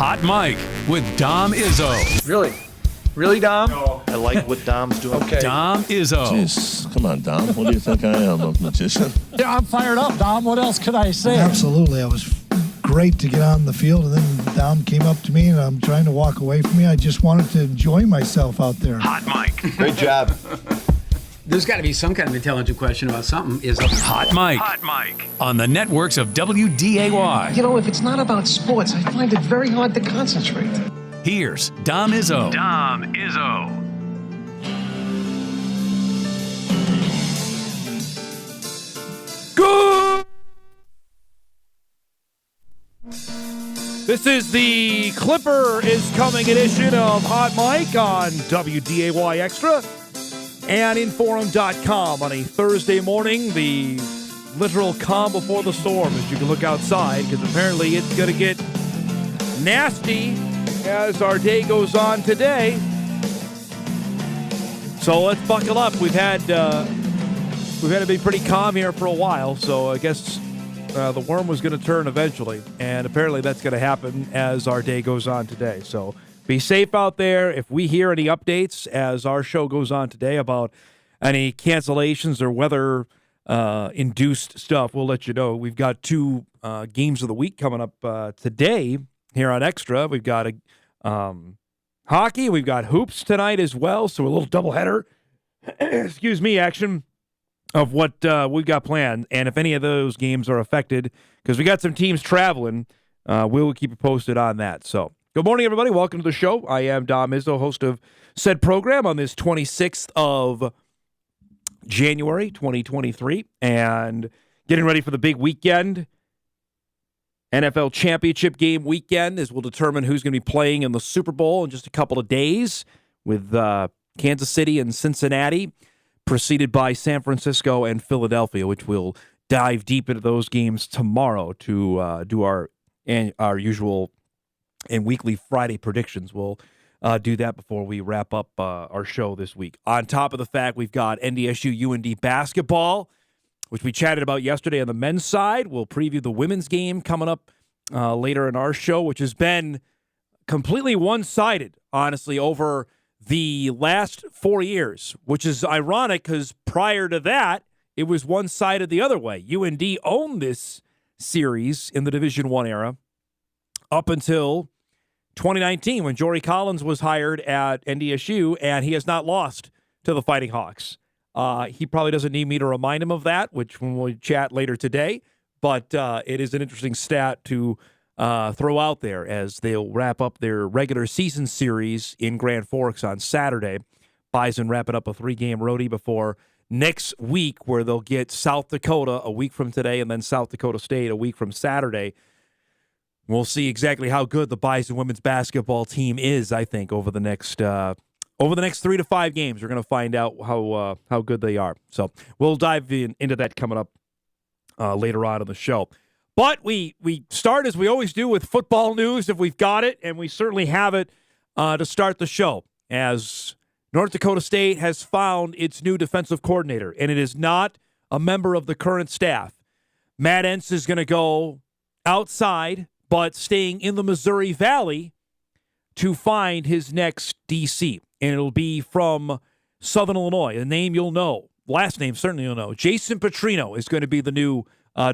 Hot Mic with Dom Izzo. Really? Really, Dom? No. I like what Dom's doing. Okay. Dom Izzo. Jeez, come on, Dom. What do you think I am, a magician? Yeah, I'm fired up, Dom. What else could I say? Absolutely. It was great to get on the field, and then Dom came up to me, and I'm trying to walk away from me. I just wanted to enjoy myself out there. Hot Mic. Great job. There's got to be some kind of intelligent question about something. Hot Mic. Hot Mic. On the networks of WDAY. You know, if it's not about sports, I find it very hard to concentrate. Here's Dom Izzo. Dom Izzo. Good. This is the Clipper is Coming edition of Hot Mic on WDAY Extra and Inforum.com on a Thursday morning, the literal calm before the storm, as you can look outside, because apparently it's going to get nasty as our day goes on today. So let's buckle up. We've had to be pretty calm here for a while, so I guess the worm was going to turn eventually, and apparently that's going to happen as our day goes on today. So be safe out there. If we hear any updates as our show goes on today about any cancellations or weather-induced stuff, we'll let you know. We've got two games of the week coming up today here on Extra. We've got hockey. We've got hoops tonight as well, so a little doubleheader. Excuse me, action of what we've got planned. And if any of those games are affected, because we got some teams traveling, we'll keep you posted on that. So good morning, everybody. Welcome to the show. I am Dom Izzo, host of said program on this 26th of January, 2023, and getting ready for the big weekend. NFL championship game weekend, as we'll determine who's going to be playing in the Super Bowl in just a couple of days, with Kansas City and Cincinnati, preceded by San Francisco and Philadelphia, which we'll dive deep into those games tomorrow to do our usual and weekly Friday predictions. We'll do that before we wrap up our show this week. On top of the fact, we've got NDSU UND basketball, which we chatted about yesterday on the men's side. We'll preview the women's game coming up later in our show, which has been completely one-sided, honestly, over the last 4 years, which is ironic because prior to that, it was one-sided the other way. UND owned this series in the Division I era up until 2019 when Jory Collins was hired at NDSU, and he has not lost to the Fighting Hawks. He probably doesn't need me to remind him of that, which when we chat later today, but it is an interesting stat to throw out there as they'll wrap up their regular season series in Grand Forks on Saturday. Bison wrapping up a 3-game roadie before next week, where they'll get South Dakota a week from today and then South Dakota State a week from Saturday. We'll see exactly how good the Bison women's basketball team is, I think, over the next 3 to 5 games. We're going to find out how good they are. So we'll dive into that coming up later on in the show. But we start, as we always do, with football news, if we've got it, and we certainly have it to start the show, as North Dakota State has found its new defensive coordinator, and it is not a member of the current staff. Matt Entz is going to go outside, but staying in the Missouri Valley to find his next DC. And it'll be from Southern Illinois, a name you'll know. Last name certainly you'll know. Jason Petrino is going to be the new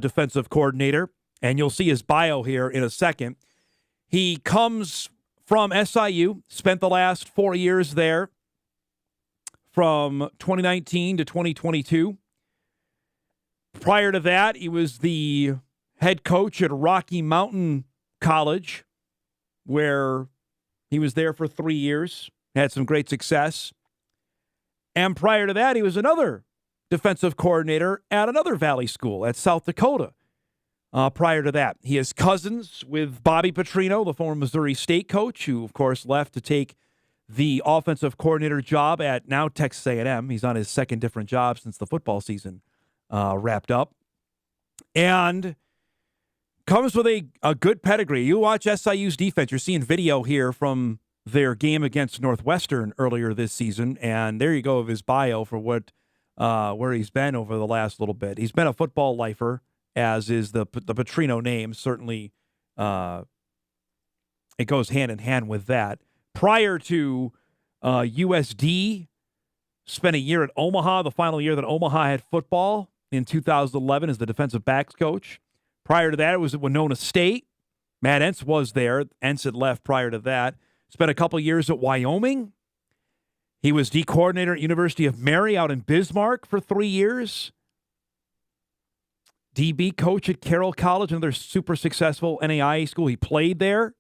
defensive coordinator, and you'll see his bio here in a second. He comes from SIU, spent the last 4 years there from 2019 to 2022. Prior to that, he was the head coach at Rocky Mountain College, where he was there for 3 years, had some great success. And prior to that, he was another defensive coordinator at another Valley school at South Dakota. Prior to that, he has cousins with Bobby Petrino, the former Missouri State coach, who, of course, left to take the offensive coordinator job at now Texas A&M. He's on his second different job since the football season wrapped up. And comes with a good pedigree. You watch SIU's defense, you're seeing video here from their game against Northwestern earlier this season, and there you go of his bio for where he's been over the last little bit. He's been a football lifer, as is the Petrino name, certainly it goes hand in hand with that. Prior to USD, spent a year at Omaha, the final year that Omaha had football in 2011 as the defensive backs coach. Prior to that, it was at Winona State. Matt Entz was there. Entz had left prior to that. Spent a couple years at Wyoming. He was D coordinator at University of Mary out in Bismarck for 3 years. DB coach at Carroll College, another super successful NAIA school. He played there.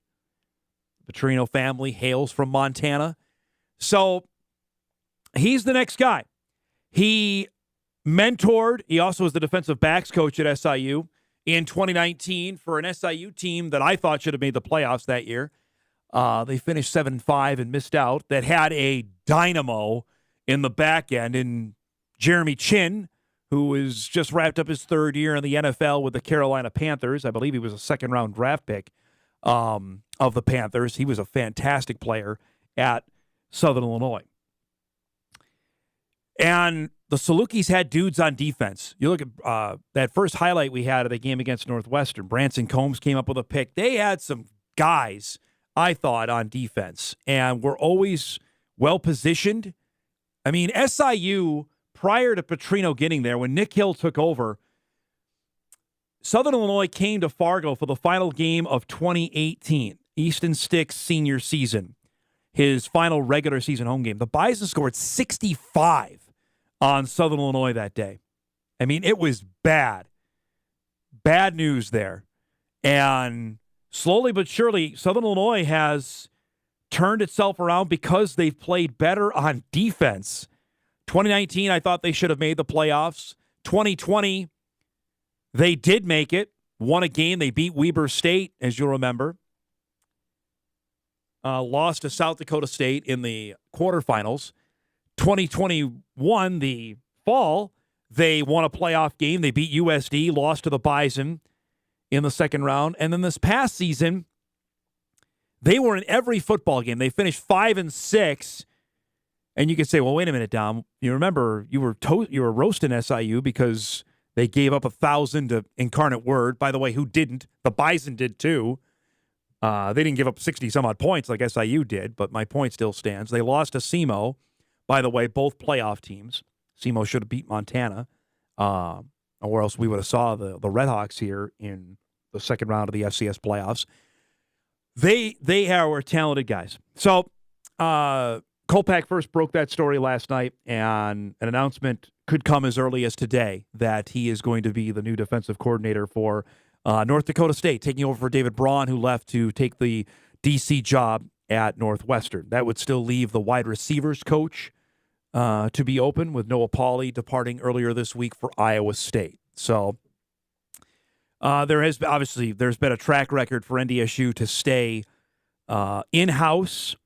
The Petrino family hails from Montana. So he's the next guy. He mentored. He also was the defensive backs coach at SIU in 2019 for an SIU team that I thought should have made the playoffs that year. They finished 7-5 and missed out. That had a dynamo in the back end in Jeremy Chin, who has just wrapped up his third year in the NFL with the Carolina Panthers. I believe he was a second-round draft pick of the Panthers. He was a fantastic player at Southern Illinois. And the Salukis had dudes on defense. You look at that first highlight we had of the game against Northwestern. Branson Combs came up with a pick. They had some guys, I thought, on defense, and were always well-positioned. I mean, SIU, prior to Petrino getting there, when Nick Hill took over, Southern Illinois came to Fargo for the final game of 2018, Easton Stick's senior season, his final regular season home game. The Bison scored 65 on Southern Illinois that day. I mean, it was bad. Bad news there. And slowly but surely, Southern Illinois has turned itself around because they've played better on defense. 2019, I thought they should have made the playoffs. 2020, they did make it. Won a game. They beat Weber State, as you'll remember. Lost to South Dakota State in the quarterfinals. 2021, the fall, they won a playoff game. They beat USD, lost to the Bison in the second round. And then this past season, they were in every football game. They finished 5-6. And you could say, well, wait a minute, Dom. You remember you were roasting SIU because they gave up 1,000 to Incarnate Word. By the way, who didn't? The Bison did too. They didn't give up 60-some-odd points like SIU did, but my point still stands. They lost to SEMO. By the way, both playoff teams. SEMO should have beat Montana, or else we would have saw the Redhawks here in the second round of the FCS playoffs. They were talented guys. So Kolpak first broke that story last night, and an announcement could come as early as today that he is going to be the new defensive coordinator for North Dakota State, taking over for David Braun, who left to take the DC job at Northwestern. That would still leave the wide receivers coach to be open, with Noah Pauley departing earlier this week for Iowa State. So there's been a track record for NDSU to stay in-house,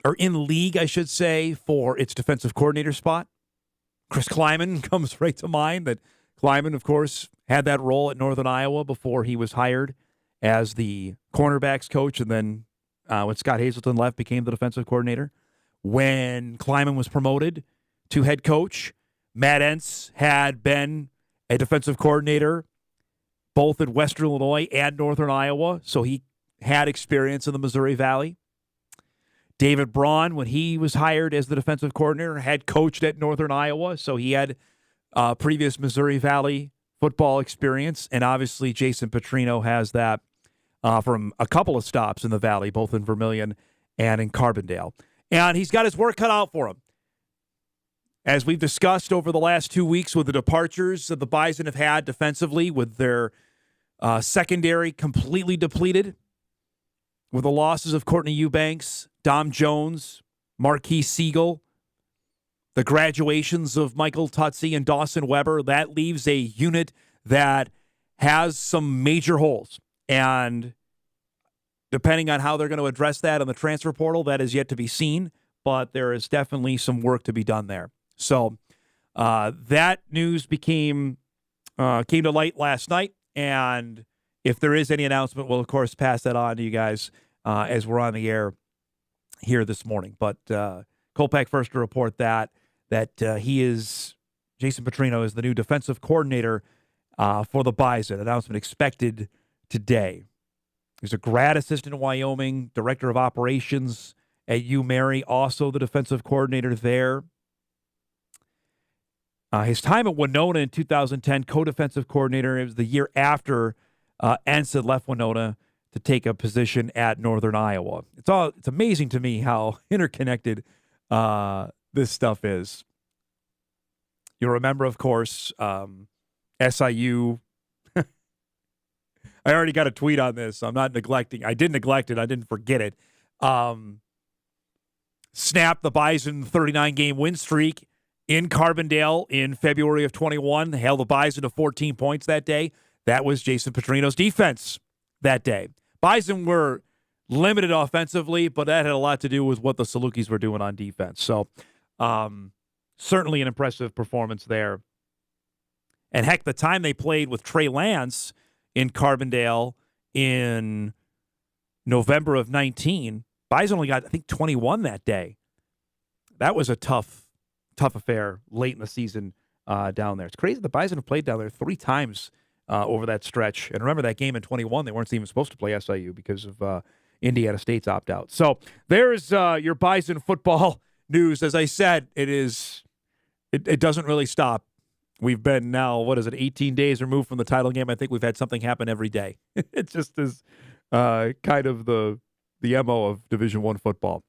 or in league, I should say, for its defensive coordinator spot. Chris Kleiman comes right to mind. That Kleiman, of course, had that role at Northern Iowa before he was hired as the cornerbacks coach, and then when Scott Hazelton left, became the defensive coordinator. When Kleiman was promoted to head coach, Matt Entz had been a defensive coordinator both at Western Illinois and Northern Iowa, so he had experience in the Missouri Valley. David Braun, when he was hired as the defensive coordinator, had coached at Northern Iowa, so he had previous Missouri Valley football experience. And obviously Jason Petrino has that from a couple of stops in the Valley, both in Vermilion and in Carbondale. And he's got his work cut out for him. As we've discussed over the last 2 weeks with the departures that the Bison have had defensively, with their secondary completely depleted, with the losses of Courtney Eubanks, Dom Jones, Marquise Siegel, the graduations of Michael Tutsi and Dawson Weber, that leaves a unit that has some major holes. And depending on how they're going to address that in the transfer portal, that is yet to be seen, but there is definitely some work to be done there. So that news came to light last night, and if there is any announcement, we'll, of course, pass that on to you guys as we're on the air here this morning. But Kolpak first to report that Jason Petrino is the new defensive coordinator for the Bison. Announcement expected today. He's a grad assistant in Wyoming, director of operations at UMary, also the defensive coordinator there. His time at Winona in 2010, co-defensive coordinator. It was the year after Ensign left Winona to take a position at Northern Iowa. It's amazing to me how interconnected this stuff is. You'll remember, of course, SIU. I already got a tweet on this, so I'm not neglecting. I did neglect it. I didn't forget it. Snapped the Bison 39-game win streak in Carbondale in February of 21. Held the Bison to 14 points that day. That was Jason Petrino's defense that day. Bison were limited offensively, but that had a lot to do with what the Salukis were doing on defense. So certainly an impressive performance there. And heck, the time they played with Trey Lance in Carbondale in November of 19, Bison only got, I think, 21 that day. That was a tough affair late in the season down there. It's crazy. The Bison have played down there 3 times over that stretch. And remember that game in 21, they weren't even supposed to play SIU because of Indiana State's opt-out. So there's your Bison football news. As I said, it doesn't really stop. We've been now, 18 days removed from the title game. I think we've had something happen every day. It just is kind of the MO of Division I football.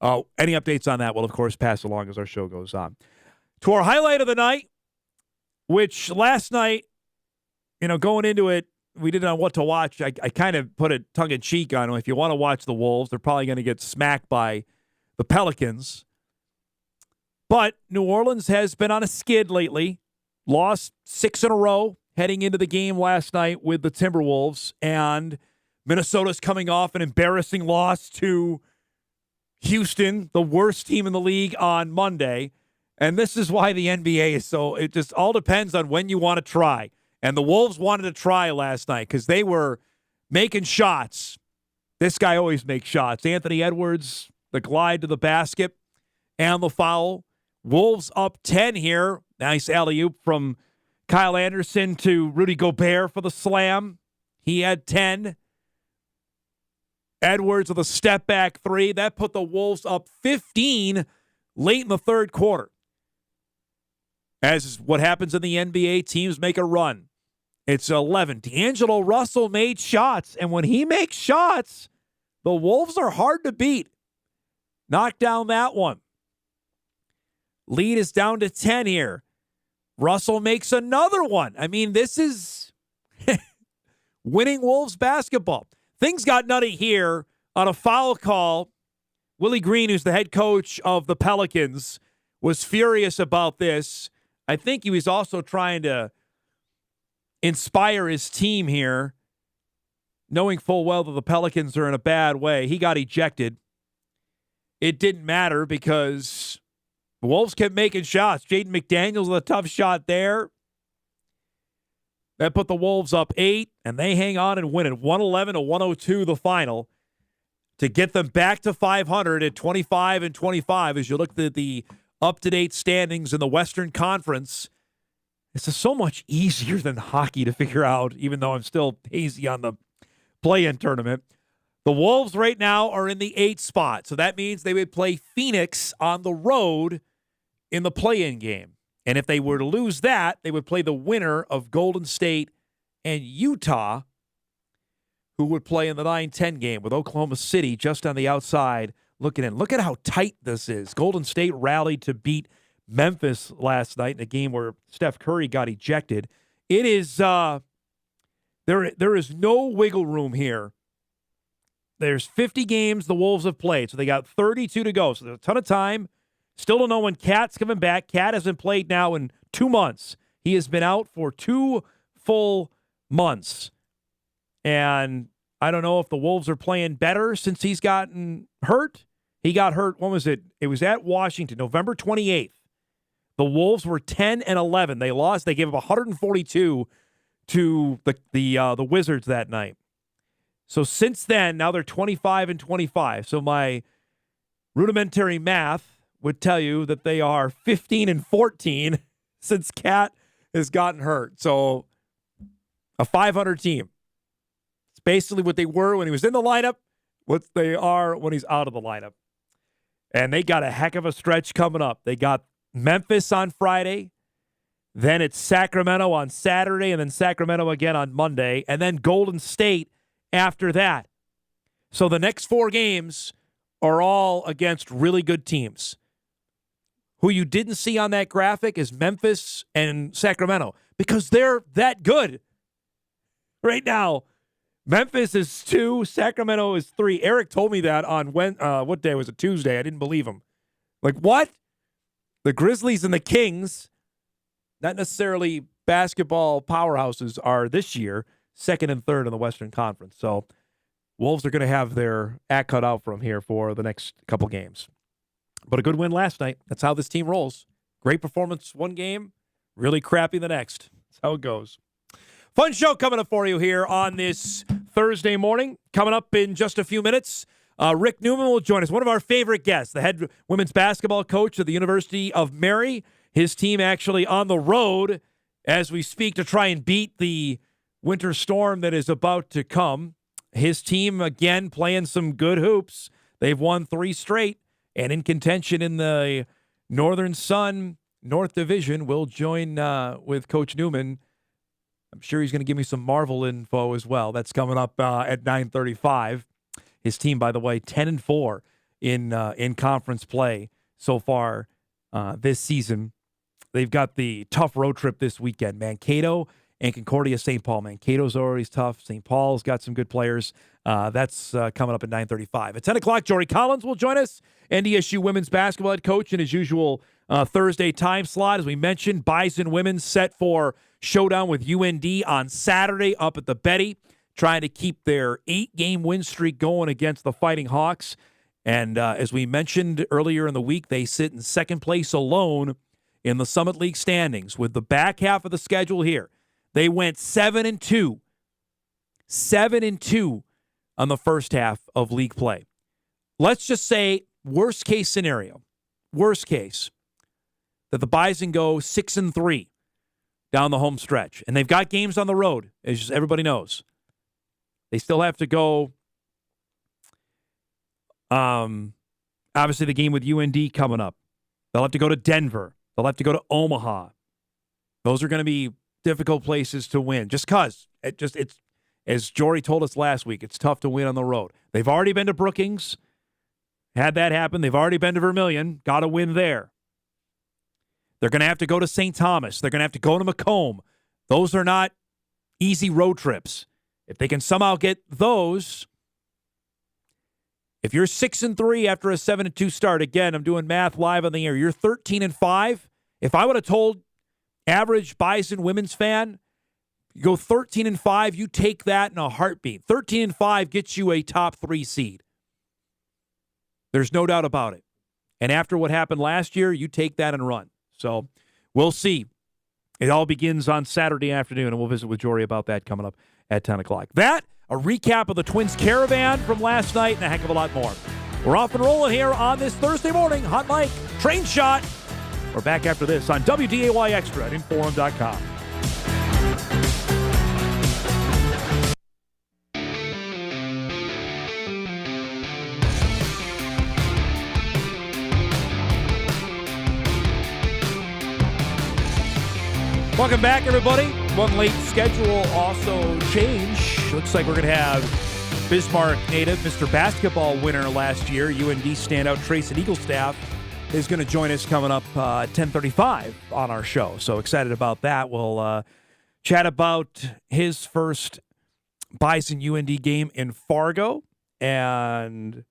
Any updates on that, we'll, of course, pass along as our show goes on. To our highlight of the night, which last night, going into it, we didn't know what to watch. I kind of put it tongue-in-cheek on them. If you want to watch the Wolves, they're probably going to get smacked by the Pelicans. But New Orleans has been on a skid lately. Lost 6 in a row heading into the game last night with the Timberwolves. And Minnesota's coming off an embarrassing loss to Houston, the worst team in the league, on Monday. And this is why the NBA is so, it just all depends on when you want to try. And the Wolves wanted to try last night because they were making shots. This guy always makes shots. Anthony Edwards, the glide to the basket and the foul. Wolves up 10 here. Nice alley-oop from Kyle Anderson to Rudy Gobert for the slam. He had 10. Edwards with a step-back 3. That put the Wolves up 15 late in the third quarter. As is what happens in the NBA, teams make a run. It's 11. D'Angelo Russell made shots, and when he makes shots, the Wolves are hard to beat. Knock down that one. Lead is down to 10 here. Russell makes another one. I mean, this is winning Wolves basketball. Things got nutty here on a foul call. Willie Green, who's the head coach of the Pelicans, was furious about this. I think he was also trying to inspire his team here, knowing full well that the Pelicans are in a bad way. He got ejected. It didn't matter because the Wolves kept making shots. Jaden McDaniels with a tough shot there. That put the Wolves up 8, and they hang on and win it 111-102 the final to get them back to 500 at 25-25 as you look at the up-to-date standings in the Western Conference. This is so much easier than hockey to figure out, even though I'm still hazy on the play-in tournament. The Wolves right now are in the 8th spot, so that means they would play Phoenix on the road in the play-in game. And if they were to lose that, they would play the winner of Golden State and Utah, who would play in the 9-10 game with Oklahoma City just on the outside looking in. Look at how tight this is. Golden State rallied to beat Memphis last night in a game where Steph Curry got ejected. It is there is no wiggle room here. There's 50 games the Wolves have played, so they got 32 to go. So there's a ton of time. Still don't know when Cat's coming back. Cat hasn't played now in 2 months. He has been out for 2 full months. And I don't know if the Wolves are playing better since he's gotten hurt. He got hurt, when was it? It was at Washington, November 28th. The Wolves were 10-11. They lost. They gave up 142 to the Wizards that night. So since then, now they're 25-25. So my rudimentary math would tell you that they are 15-14 since Cat has gotten hurt. So a 500 team. It's basically what they were when he was in the lineup, what they are when he's out of the lineup. And they got a heck of a stretch coming up. They got Memphis on Friday. Then it's Sacramento on Saturday, and then Sacramento again on Monday, and then Golden State after that. So the next 4 games are all against really good teams. Who you didn't see on that graphic is Memphis and Sacramento because they're that good right now. Memphis is 2, Sacramento is 3. Eric told me that on what day was it? Tuesday. I didn't believe him. Like, what? The Grizzlies and the Kings, not necessarily basketball powerhouses, are this year 2nd and 3rd in the Western Conference. So Wolves are going to have their act cut out from here for the next couple games. But a good win last night. That's how this team rolls. Great performance one game, really crappy the next. That's how it goes. Fun show coming up for you here on this Thursday morning. Coming up in just a few minutes, Rick Neumann will join us, one of our favorite guests, the head women's basketball coach at the University of Mary. His team actually on the road as we speak to try and beat the winter storm that is about to come. His team, again, playing some good hoops. They've won 3 straight and in contention in the Northern Sun North Division. We'll join with Coach Neumann. I'm sure he's going to give me some Marvel info as well. That's coming up at 9:35. His team, by the way, 10-4 in conference play so far this season. They've got the tough road trip this weekend. Mankato and Concordia St. Paul. Mankato's already tough. St. Paul's got some good players. That's coming up at 9:35. At 10 o'clock, Jory Collins will join us, NDSU women's basketball head coach in his usual Thursday time slot. As we mentioned, Bison women set for showdown with UND on Saturday up at the Betty, trying to keep their 8-game win streak going against the Fighting Hawks. And as we mentioned earlier in the week, they sit in second place alone in the Summit League standings. With the back half of the schedule here, they went 7-2. 7-2 on the first half of league play. Let's just say, worst case scenario, worst case, that the Bison go 6-3 down the home stretch. And they've got games on the road, as everybody knows. They still have to go, obviously the game with UND coming up. They'll have to go to Denver. They'll have to go to Omaha. Those are going to be difficult places to win. Just because it's as Jory told us last week, it's tough to win on the road. They've already been to Brookings. Had that happen. They've already been to Vermilion. Got to win there. They're going to have to go to St. Thomas. They're going to have to go to Macomb. Those are not easy road trips. If they can somehow get those, if you're 6-3 after a 7-2 start, again, I'm doing math live on the air, you're 13-5. If I would have told average Bison women's fan, you go 13-5, you take that in a heartbeat. 13-5 gets you a top 3 seed. There's no doubt about it. And after what happened last year, you take that and run. So we'll see. It all begins on Saturday afternoon, and we'll visit with Jory about that coming up at 10 o'clock. That, a recap of the Twins caravan from last night, and a heck of a lot more. We're off and rolling here on this Thursday morning. Hot Mike, Train Shot. We're back after this on WDAY Extra at Inforum.com. Welcome back, everybody. One late schedule also change. Looks like we're going to have Bismarck native, Mr. Basketball winner last year, UND standout Tysen Eaglestaff is going to join us coming up 10:35 on our show. So excited about that. We'll chat about his first Bison UND game in Fargo and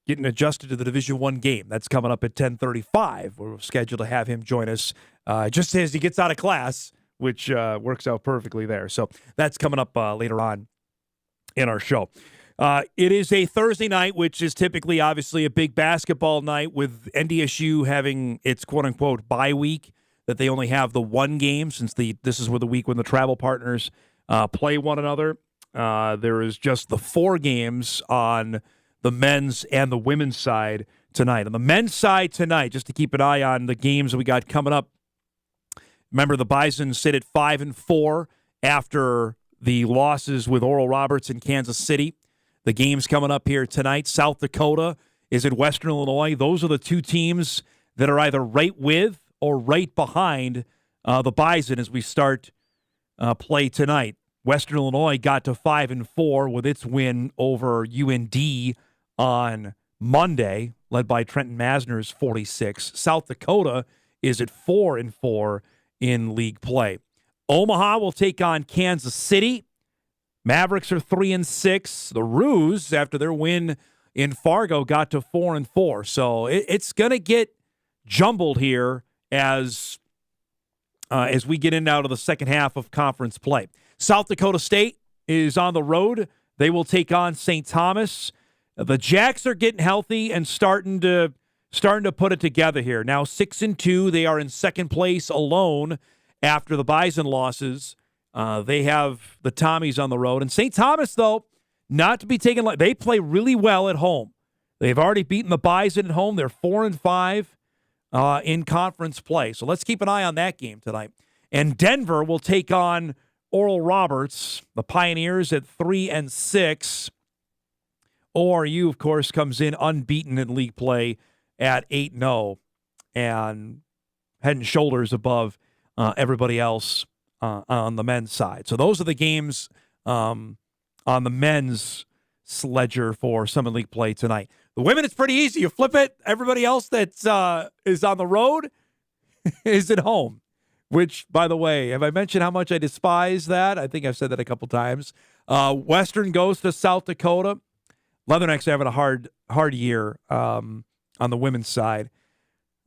getting adjusted to the Division I game. That's coming up at 10:35. We're scheduled to have him join us just as he gets out of class, which works out perfectly there. So that's coming up later on in our show. It is a Thursday night, which is typically, obviously, a big basketball night with NDSU having its quote-unquote bye week, that they only have the one game since this is the week when the travel partners play one another. There is just the 4 games on the men's and the women's side tonight. On the men's side tonight, just to keep an eye on the games that we got coming up, remember the Bison sit at 5-4 after the losses with Oral Roberts in Kansas City. The games coming up here tonight. South Dakota is in Western Illinois. Those are the two teams that are either right with or right behind the Bison as we start play tonight. Western Illinois got to 5-4 with its win over UND on Monday, led by Trenton Masner's 46. South Dakota is at 4-4 in league play. Omaha will take on Kansas City. Mavericks are 3-6. The Roos, after their win in Fargo, got to 4-4. So it's going to get jumbled here as we get in out of the second half of conference play. South Dakota State is on the road. They will take on St. Thomas. The Jacks are getting healthy and starting to put it together here. Now 6-2, they are in second place alone after the Bison losses. They have the Tommies on the road. And St. Thomas, though, not to be taken like they play really well at home. They've already beaten the Bison at home. They're 4-5 in conference play. So let's keep an eye on that game tonight. And Denver will take on Oral Roberts, the Pioneers at 3-6. ORU, of course, comes in unbeaten in league play at 8-0 and head and shoulders above everybody else on the men's side. So those are the games on the men's ledger for Summit League play tonight. The women, it's pretty easy. You flip it. Everybody else that is on the road is at home, which, by the way, have I mentioned how much I despise that? I think I've said that a couple times. Western goes to South Dakota. Leathernecks are having a hard year on the women's side.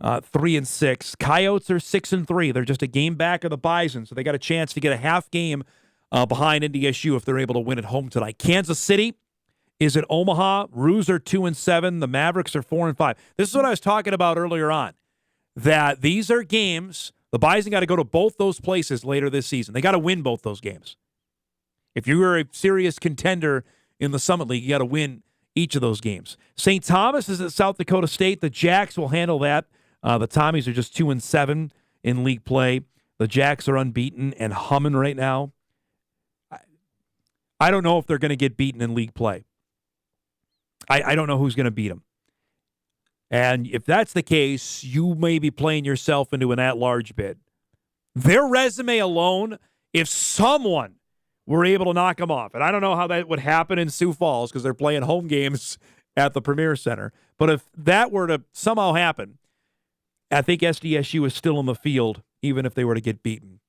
3-6. Coyotes are 6-3. They're just a game back of the Bison, so they got a chance to get a half game behind NDSU if they're able to win at home tonight. Kansas City is at Omaha. Roos are 2-7. The Mavericks are 4-5. This is what I was talking about earlier on, that these are games. The Bison got to go to both those places later this season. They got to win both those games. If you are a serious contender in the Summit League, you got to win each of those games. St. Thomas is at South Dakota State. The Jacks will handle that. The Tommies are just 2-7 in league play. The Jacks are unbeaten and humming right now. I don't know if they're going to get beaten in league play. I don't know who's going to beat them. And if that's the case, you may be playing yourself into an at-large bid. Their resume alone, if someone were able to knock them off, and I don't know how that would happen in Sioux Falls because they're playing home games at the Premier Center, but if that were to somehow happen, I think SDSU is still in the field, even if they were to get beaten.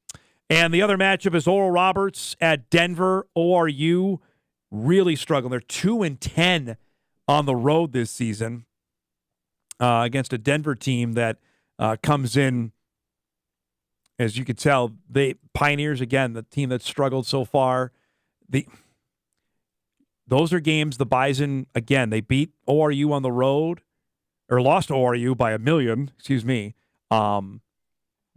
And the other matchup is Oral Roberts at Denver. ORU really struggling. They're 2-10 on the road this season against a Denver team that comes in, as you could tell, Pioneers, again, the team that struggled so far. Those are games the Bison, again, they beat ORU on the road, or lost to ORU by 1 million, excuse me. They're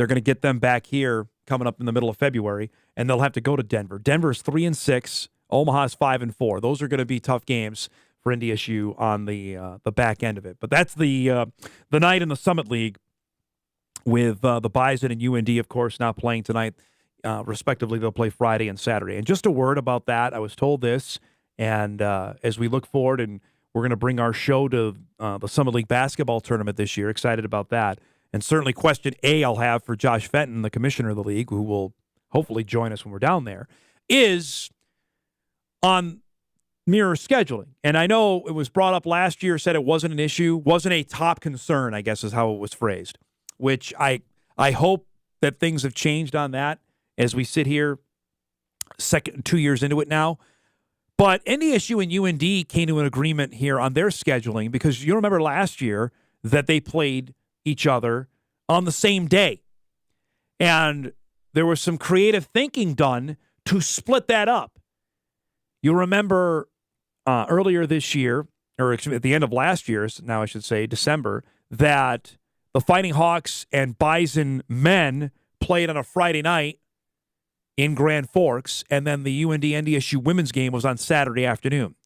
going to get them back here coming up in the middle of February, and they'll have to go to Denver. Denver's 3-6. Omaha's 5-4. Those are going to be tough games for NDSU on the back end of it. But that's the night in the Summit League with the Bison and UND, of course, now playing tonight. Respectively, they'll play Friday and Saturday. And just a word about that. I was told this, and as we look forward, and we're going to bring our show to the Summit League basketball tournament this year. Excited about that. And certainly question A I'll have for Josh Fenton, the commissioner of the league, who will hopefully join us when we're down there, is on mirror scheduling. And I know it was brought up last year, said it wasn't an issue, wasn't a top concern, I guess is how it was phrased, which I hope that things have changed on that as we sit here 2 years into it now. But NDSU and UND came to an agreement here on their scheduling because you remember last year that they played each other on the same day. And there was some creative thinking done to split that up. You'll remember earlier this year, or at the end of last year, now I should say, December, that the Fighting Hawks and Bison men played on a Friday night in Grand Forks, and then the UND-NDSU women's game was on Saturday afternoon.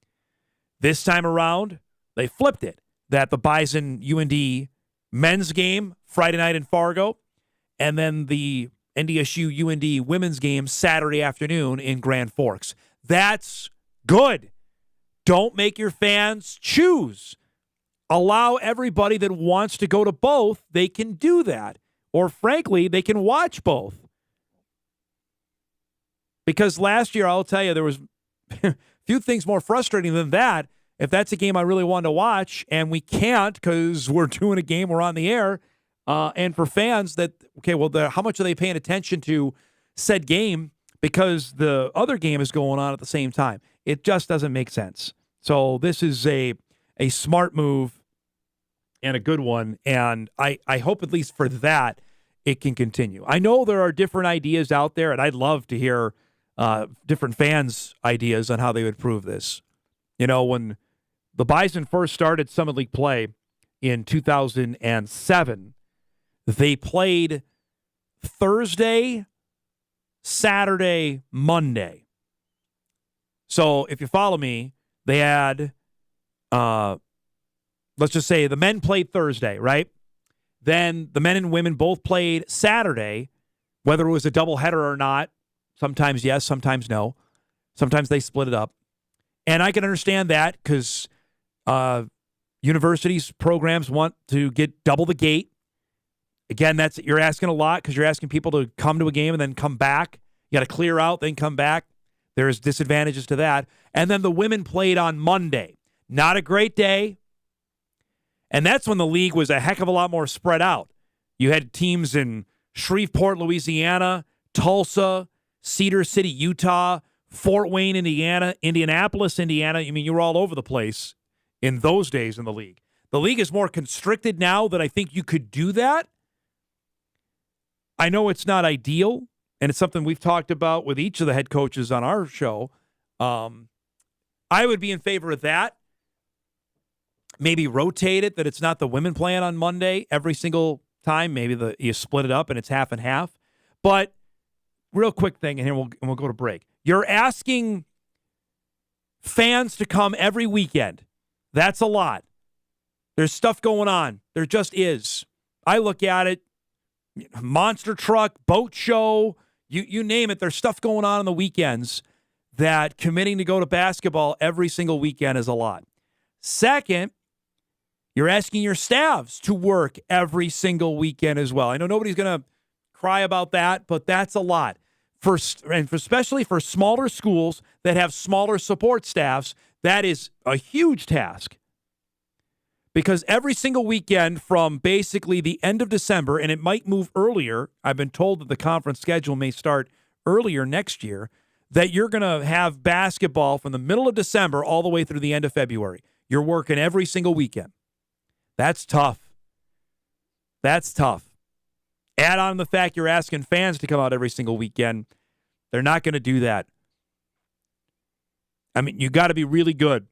This time around, they flipped it, that the Bison-UND men's game, Friday night in Fargo, and then the NDSU UND women's game Saturday afternoon in Grand Forks. That's good. Don't make your fans choose. Allow everybody that wants to go to both, they can do that. Or frankly, they can watch both. Because last year, I'll tell you, there was a few things more frustrating than that. If that's a game I really wanted to watch, and we can't because we're doing a game, we're on the air, and for fans that, okay, well, how much are they paying attention to said game because the other game is going on at the same time? It just doesn't make sense. So this is a smart move and a good one, and I hope at least for that it can continue. I know there are different ideas out there, and I'd love to hear different fans' ideas on how they would prove this. You know, when the Bison first started Summit League play in 2007, they played Thursday, Saturday, Monday. So if you follow me, they had, let's just say the men played Thursday, right? Then the men and women both played Saturday, whether it was a doubleheader or not. Sometimes yes, sometimes no. Sometimes they split it up. And I can understand that because universities, programs want to get double the gate. Again, you're asking a lot because you're asking people to come to a game and then come back. You got to clear out, then come back. There's disadvantages to that. And then the women played on Monday. Not a great day. And that's when the league was a heck of a lot more spread out. You had teams in Shreveport, Louisiana, Tulsa, Cedar City, Utah, Fort Wayne, Indiana, Indianapolis, Indiana. I mean, you were all over the place in those days in the league. The league is more constricted now that I think you could do that. I know it's not ideal, and it's something we've talked about with each of the head coaches on our show. I would be in favor of that. Maybe rotate it, that it's not the women playing on Monday every single time. Maybe you split it up and it's half and half. But real quick thing, and here we'll go to break. You're asking fans to come every weekend. That's a lot. There's stuff going on. There just is. I look at it, monster truck, boat show, you name it. There's stuff going on the weekends that committing to go to basketball every single weekend is a lot. Second, you're asking your staffs to work every single weekend as well. I know nobody's going to cry about that, but that's a lot. Especially for smaller schools that have smaller support staffs, that is a huge task. Because every single weekend from basically the end of December, and it might move earlier, I've been told that the conference schedule may start earlier next year, that you're going to have basketball from the middle of December all the way through the end of February. You're working every single weekend. That's tough. That's tough. Add on the fact you're asking fans to come out every single weekend. They're not going to do that. I mean, you got to be really good.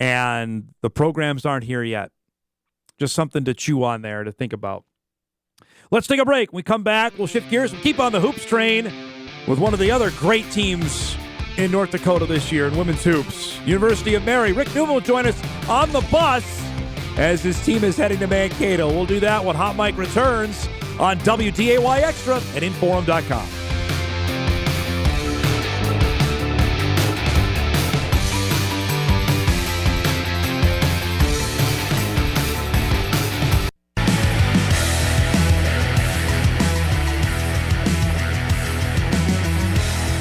And the programs aren't here yet. Just something to chew on there, to think about. Let's take a break. When we come back, we'll shift gears. We'll keep on the hoops train with one of the other great teams in North Dakota this year in women's hoops. University of Mary. Rick Neumann will join us on the bus as his team is heading to Mankato. We'll do that when Hot Mike returns on WDAY Extra at Inforum.com.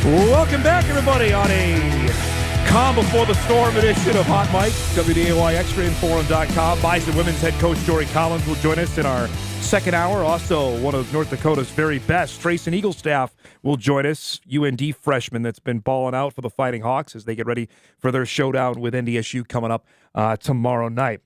Welcome back, everybody, on a calm before the storm edition of Hot Mike, WDAY Extra, Inforum.com. Bison women's head coach Jory Collins will join us in our second hour. Also, one of North Dakota's very best, Tysen Eaglestaff, will join us, UND freshman that's been balling out for the Fighting Hawks as they get ready for their showdown with NDSU coming up tomorrow night.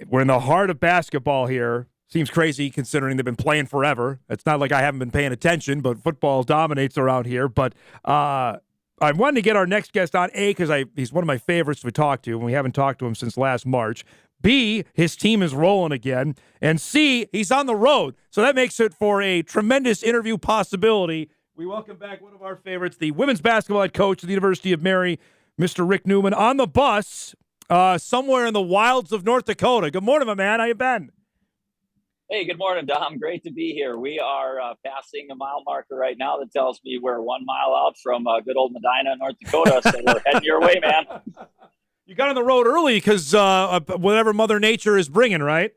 We're in the heart of basketball here. Seems crazy considering they've been playing forever. It's not like I haven't been paying attention, but football dominates around here. But I wanted to get our next guest on, A, because he's one of my favorites to talk to, and we haven't talked to him since last March. B, his team is rolling again. And C, he's on the road. So that makes it for a tremendous interview possibility. We welcome back one of our favorites, the women's basketball head coach of the University of Mary, Mr. Rick Neumann, on the bus somewhere in the wilds of North Dakota. Good morning, my man. How you been? Hey, good morning, Dom. Great to be here. We are passing a mile marker right now that tells me we're 1 mile out from good old Medina, North Dakota. So we're heading your way, man. You got on the road early because whatever Mother Nature is bringing, right?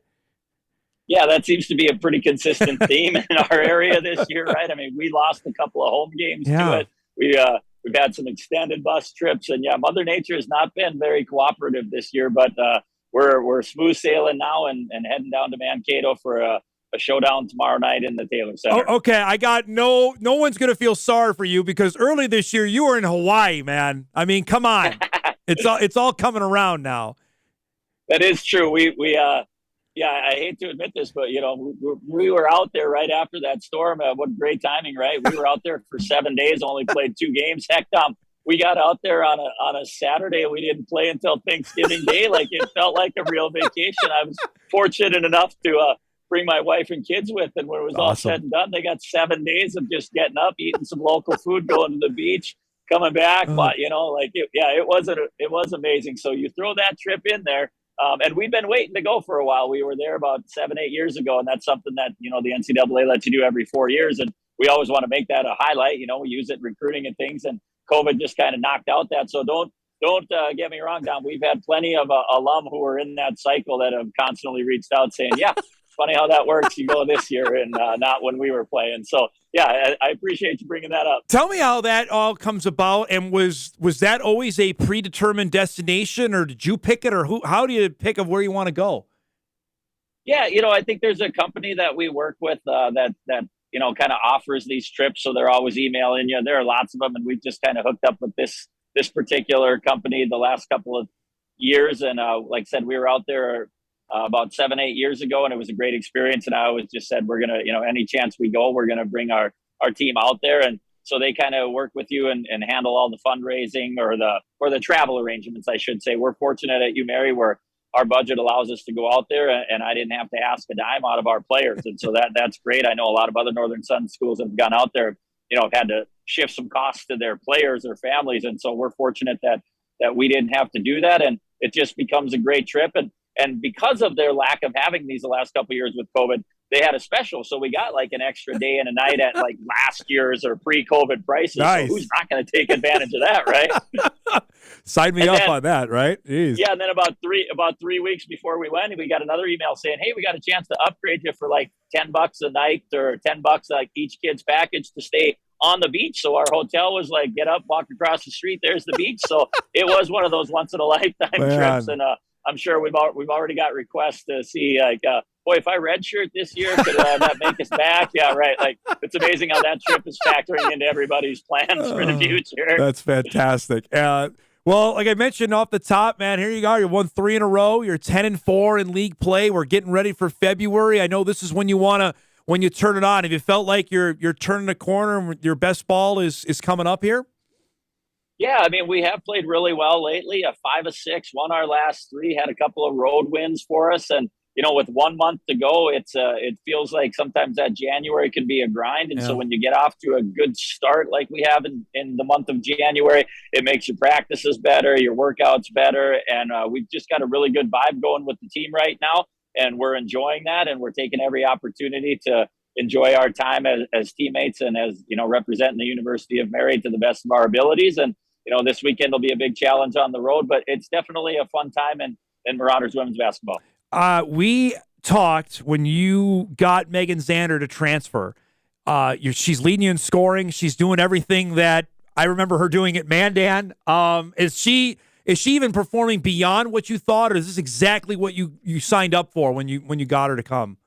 Yeah, that seems to be a pretty consistent theme in our area this year, right? I mean, we lost a couple of home games to it. We've had some extended bus trips, and yeah, Mother Nature has not been very cooperative this year, but we're smooth sailing now and heading down to Mankato for a showdown tomorrow night in the Taylor Center. Oh, okay, I got no one's gonna feel sorry for you because early this year you were in Hawaii, man. I mean, come on, it's all coming around now. That is true. Yeah, I hate to admit this, but we were out there right after that storm. What great timing, right? We were out there for 7 days, only played 2 games. Heck, Tom, we got out there on a Saturday. We didn't play until Thanksgiving Day. Like, it felt like a real vacation. I was fortunate enough to bring my wife and kids with, and when it was all said and done, they got 7 days of just getting up, eating some local food, going to the beach, coming back. But it was amazing. So you throw that trip in there. And we've been waiting to go for a while. We were there about 7-8 years ago, and that's something that, the NCAA lets you do every 4 years. And we always want to make that a highlight. We use it in recruiting and things, and COVID just kind of knocked out that. So don't get me wrong, Don. We've had plenty of alum who are in that cycle that have constantly reached out saying, yeah, funny how that works. You go this year and not when we were playing. So, yeah, I appreciate you bringing that up. Tell me how that all comes about, and was that always a predetermined destination, or did you pick it, or how do you pick of where you want to go? Yeah, I think there's a company that we work with that kind of offers these trips, so they're always emailing you. There are lots of them, and we've just kind of hooked up with this particular company the last couple of years, and like I said, we were out there about 7-8 years ago, and it was a great experience. And I always just said, we're gonna, any chance we go, we're gonna bring our team out there. And so they kind of work with you and handle all the fundraising or the travel arrangements, I should say. We're fortunate at UMary where our budget allows us to go out there, and I didn't have to ask a dime out of our players, and so that's great. I know a lot of other Northern Sun schools have gone out there, have had to shift some costs to their players or families, and so we're fortunate that we didn't have to do that, and it just becomes a great trip. And because of their lack of having these the last couple of years with COVID, they had a special. So we got like an extra day and a night at like last year's or pre-COVID prices. Nice. So who's not going to take advantage of that, right? Sign me up on that, right? Jeez. Yeah, and then about 3 weeks before we went, we got another email saying, hey, we got a chance to upgrade you for like $10 a night or $10 like each kid's package to stay on the beach. So our hotel was like, get up, walk across the street, there's the beach. So it was one of those once in a lifetime trips. And I'm sure we've already got requests to see like, boy, if I redshirt this year, could that make us back? Yeah, right. Like, it's amazing how that trip is factoring into everybody's plans for the future. That's fantastic. Well, like I mentioned off the top, man, here you go. You won 3 in a row. You're 10-4 in league play. We're getting ready for February. I know this is when you turn it on. Have you felt like you're turning a corner and your best ball is coming up here? Yeah, I mean, we have played really well lately. 5-6, won our last 3, had a couple of road wins for us, and with 1 month to go, it feels like sometimes that January can be a grind. And so when you get off to a good start like we have in the month of January, it makes your practices better, your workouts better, and we've just got a really good vibe going with the team right now, and we're enjoying that, and we're taking every opportunity to enjoy our time as teammates and as representing the University of Mary to the best of our abilities. And this weekend will be a big challenge on the road, but it's definitely a fun time in Marauders women's basketball. We talked when you got Megan Zander to transfer. She's leading you in scoring. She's doing everything that I remember her doing at Mandan. Is she even performing beyond what you thought, or is this exactly what you signed up for when you got her to come?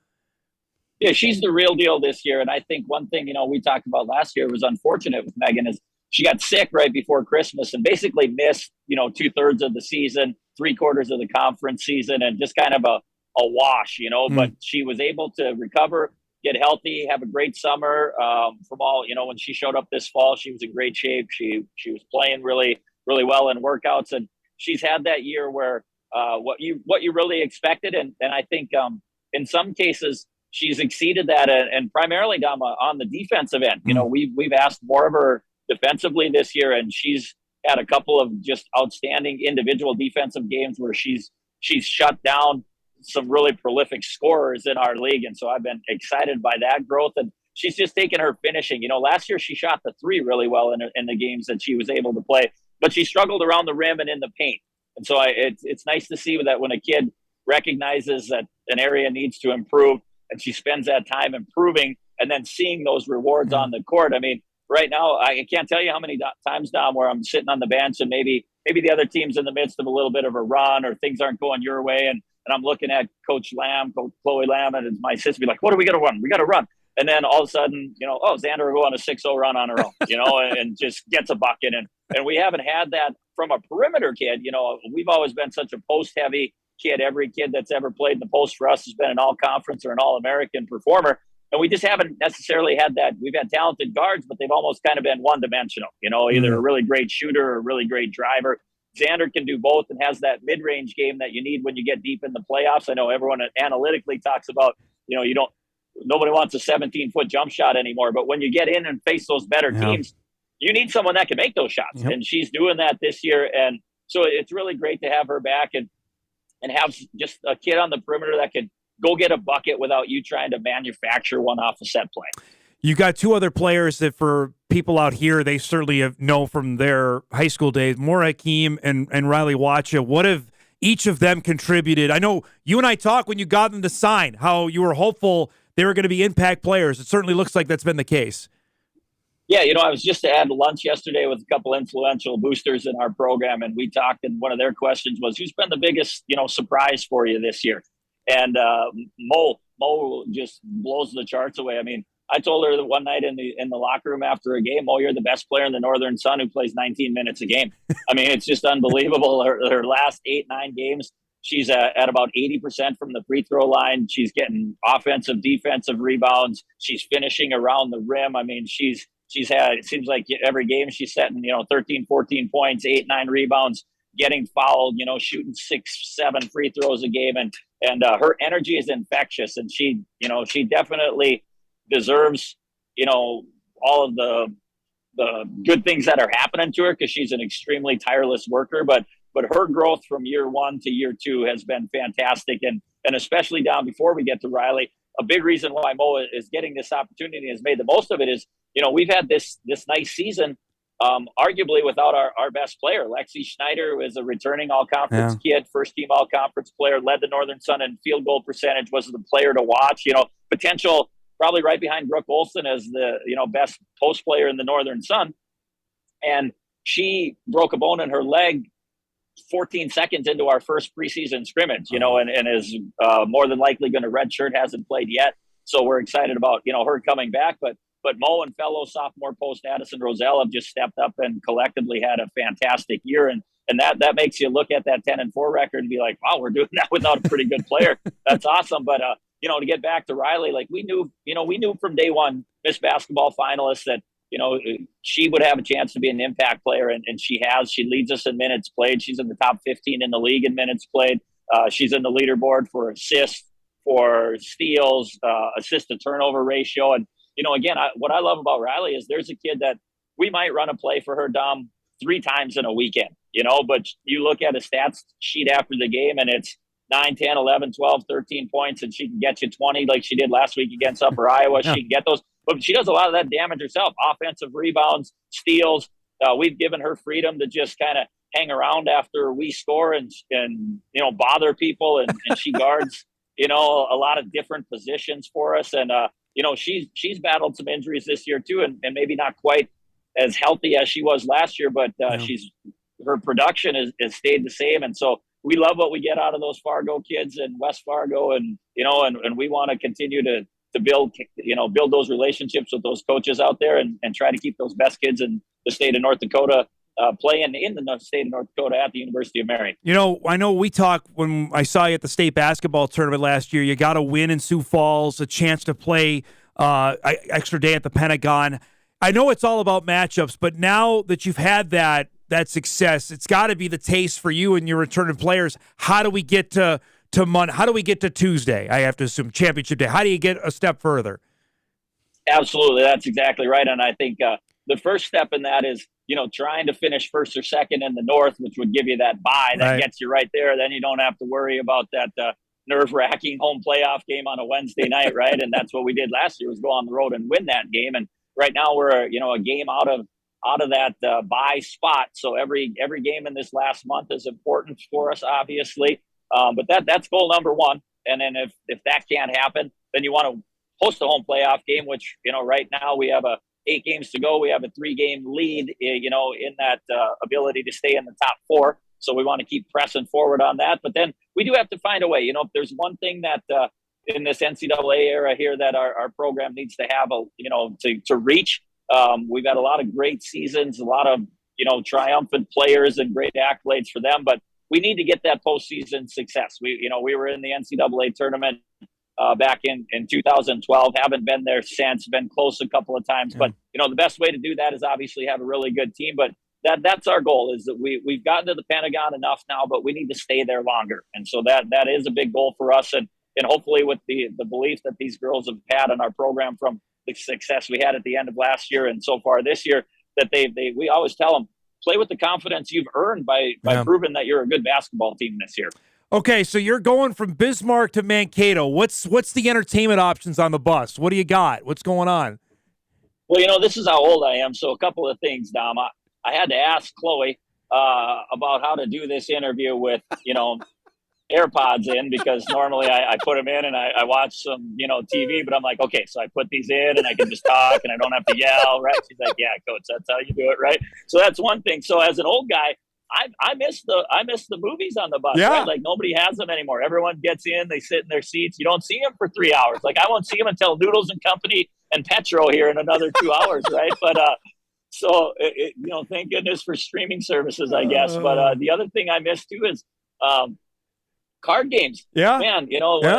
Yeah, she's the real deal this year. And I think one thing, we talked about last year was unfortunate with Megan is she got sick right before Christmas and basically missed, 2/3 of the season, 3/4 of the conference season, and just kind of a wash, but she was able to recover, get healthy, have a great summer. From all, when she showed up this fall, she was in great shape. She was playing really, really well in workouts, and she's had that year where what you really expected. And I think in some cases, she's exceeded that, and primarily on the defensive end. We've asked more of her defensively this year, and she's had a couple of just outstanding individual defensive games where she's shut down some really prolific scorers in our league. And so I've been excited by that growth. And she's just taken her finishing. Last year she shot the three really well in the games that she was able to play, but she struggled around the rim and in the paint. And so it's nice to see that when a kid recognizes that an area needs to improve and she spends that time improving and then seeing those rewards on the court. I mean, right now, I can't tell you how many times, Dom, where I'm sitting on the bench and maybe the other team's in the midst of a little bit of a run or things aren't going your way. And I'm looking at Coach Chloe Lamb, and my sister be like, what are we going to run? We got to run. And then all of a sudden, Xander will go on a 6-0 run on her own, and just gets a bucket. And we haven't had that from a perimeter kid. We've always been such a post-heavy kid. Every kid that's ever played in the post for us has been an all-conference or an all-American performer. And we just haven't necessarily had that. We've had talented guards, but they've almost kind of been one-dimensional, either a really great shooter or a really great driver. Xander can do both and has that mid-range game that you need when you get deep in the playoffs. I know everyone analytically talks about, nobody wants a 17-foot jump shot anymore. But when you get in and face those better teams, you need someone that can make those shots. Yep. And she's doing that this year. And so it's really great to have her back and have just a kid on the perimeter that can go get a bucket without you trying to manufacture one off a set play. You got two other players that for people out here, they certainly know from their high school days, Maura Hakeem and Riley Watcha. What have each of them contributed? I know you and I talked when you got them to sign, how you were hopeful they were going to be impact players. It certainly looks like that's been the case. Yeah, I was just at lunch yesterday with a couple influential boosters in our program, and we talked, and one of their questions was, who's been the biggest, surprise for you this year? And Mo just blows the charts away. I mean, I told her that one night in the locker room after a game, Mo, you're the best player in the Northern Sun who plays 19 minutes a game. I mean, it's just unbelievable. Her last 8-9 games, she's at about 80% from the free throw line. She's getting offensive, defensive rebounds. She's finishing around the rim. I mean, she's had, it seems like every game she's setting, 13, 14 points, 8-9 rebounds, getting fouled, shooting 6-7 free throws a game. And her energy is infectious. And she definitely deserves, all of the good things that are happening to her because she's an extremely tireless worker. But her growth from year one to year two has been fantastic. And especially down before we get to Riley, a big reason why Mo is getting this opportunity and has made the most of it is, we've had this nice season, arguably without our best player. Lexi Schneider was a returning all-conference kid, first-team all-conference player, led the Northern Sun in field goal percentage, was the player to watch, potential probably right behind Brooke Olson as the, best post player in the Northern Sun. And she broke a bone in her leg 14 seconds into our first preseason scrimmage, and is more than likely going to redshirt, hasn't played yet. So we're excited about, her coming back. But Mo and fellow sophomore post Addison Roselle have just stepped up and collectively had a fantastic year. And that makes you look at that 10-4 record and be like, wow, we're doing that without a pretty good player. That's awesome. But, to get back to Riley, like we knew from day one, Miss Basketball finalist, that, she would have a chance to be an impact player. And she has. She leads us in minutes played. She's in the top 15 in the league in minutes played. She's in the leaderboard for assists, for steals, assist to turnover ratio. And, again, what I love about Riley is there's a kid that we might run a play for her, Dom, 3 times in a weekend, but you look at a stats sheet after the game and it's 9, 10, 11, 12, 13 points, and she can get you 20 like she did last week against Upper Iowa. She can get those. But she does a lot of that damage herself, offensive rebounds, steals. We've given her freedom to just kind of hang around after we score and bother people. And she guards, a lot of different positions for us. And, she's battled some injuries this year too, and maybe not quite as healthy as she was last year, but her production has stayed the same. And so we love what we get out of those Fargo kids and West Fargo. And we want to continue to build those relationships with those coaches out there and try to keep those best kids in the state of North Dakota playing in the state of North Dakota at the University of Marion. I know we talked when I saw you at the state basketball tournament last year. You got a win in Sioux Falls, a chance to play extra day at the Pentagon. I know it's all about matchups, but now that you've had that success, it's got to be the taste for you and your returning players. How do we get to Monday? How do we get to Tuesday? I have to assume championship day. How do you get a step further? Absolutely. That's exactly right. And I think the first step in that is, trying to finish first or second in the North, which would give you that bye that gets you right there. Then you don't have to worry about that, nerve-wracking home playoff game on a Wednesday night, right? And that's what we did last year, was go on the road and win that game. And right now we're a game out of that bye spot. So every game in this last month is important for us, obviously. But that's goal number one. And then if that can't happen, then you want to host a home playoff game, which right now we have 8 games to go. We have a 3-game lead, in that ability to stay in the top 4. So we want to keep pressing forward on that. But then we do have to find a way. If there's one thing that in this NCAA era here that our program needs to have, to reach, we've had a lot of great seasons, a lot of, triumphant players and great accolades for them. But we need to get that postseason success. We were in the NCAA tournament back in 2012, haven't been there since, been close a couple of times. But, the best way to do that is obviously have a really good team. But that's our goal, is that we've gotten to the Pentagon enough now, but we need to stay there longer. And so that is a big goal for us. And hopefully with the belief that these girls have had in our program from the success we had at the end of last year and so far this year, that we always tell them, play with the confidence you've earned by proving that you're a good basketball team this year. Okay, so you're going from Bismarck to Mankato. What's the entertainment options on the bus? What do you got? What's going on? Well, this is how old I am. So a couple of things, Dom. I had to ask Chloe about how to do this interview with, AirPods in, because normally I put them in and I watch some, TV, but I'm like, okay, so I put these in and I can just talk and I don't have to yell, right? She's like, yeah, coach, that's how you do it, right? So that's one thing. So as an old guy, I miss the movies on the bus, right? Like nobody has them anymore. Everyone gets in, they sit in their seats. You don't see them for 3 hours. Like I won't see them until Noodles and Company and Petro here in another 2 hours, right? But so thank goodness for streaming services, I guess. But the other thing I miss too is card games. Yeah, man.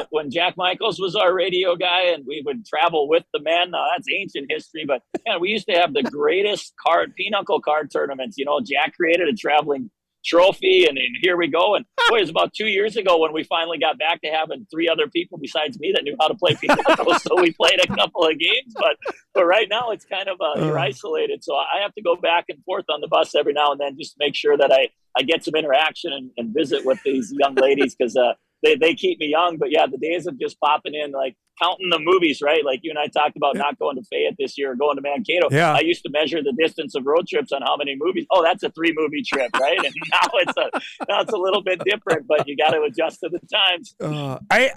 When Jack Michaels was our radio guy and we would travel with the men, that's ancient history. But man, we used to have the greatest pinochle card tournaments. Jack created a traveling trophy, and here we go. And boy, it was about 2 years ago when we finally got back to having 3 other people besides me that knew how to play pinochle. So we played a couple of games, but right now it's kind of you're isolated. So I have to go back and forth on the bus every now and then just to make sure that I get some interaction and visit with these young ladies, because they keep me young. But yeah, the days of just popping in, like counting the movies, right? Like you and I talked about not going to Fayette this year or going to Mankato. Yeah. I used to measure the distance of road trips on how many movies. Oh, that's a 3-movie trip, right? And now it's a little bit different, but you got to adjust to the times.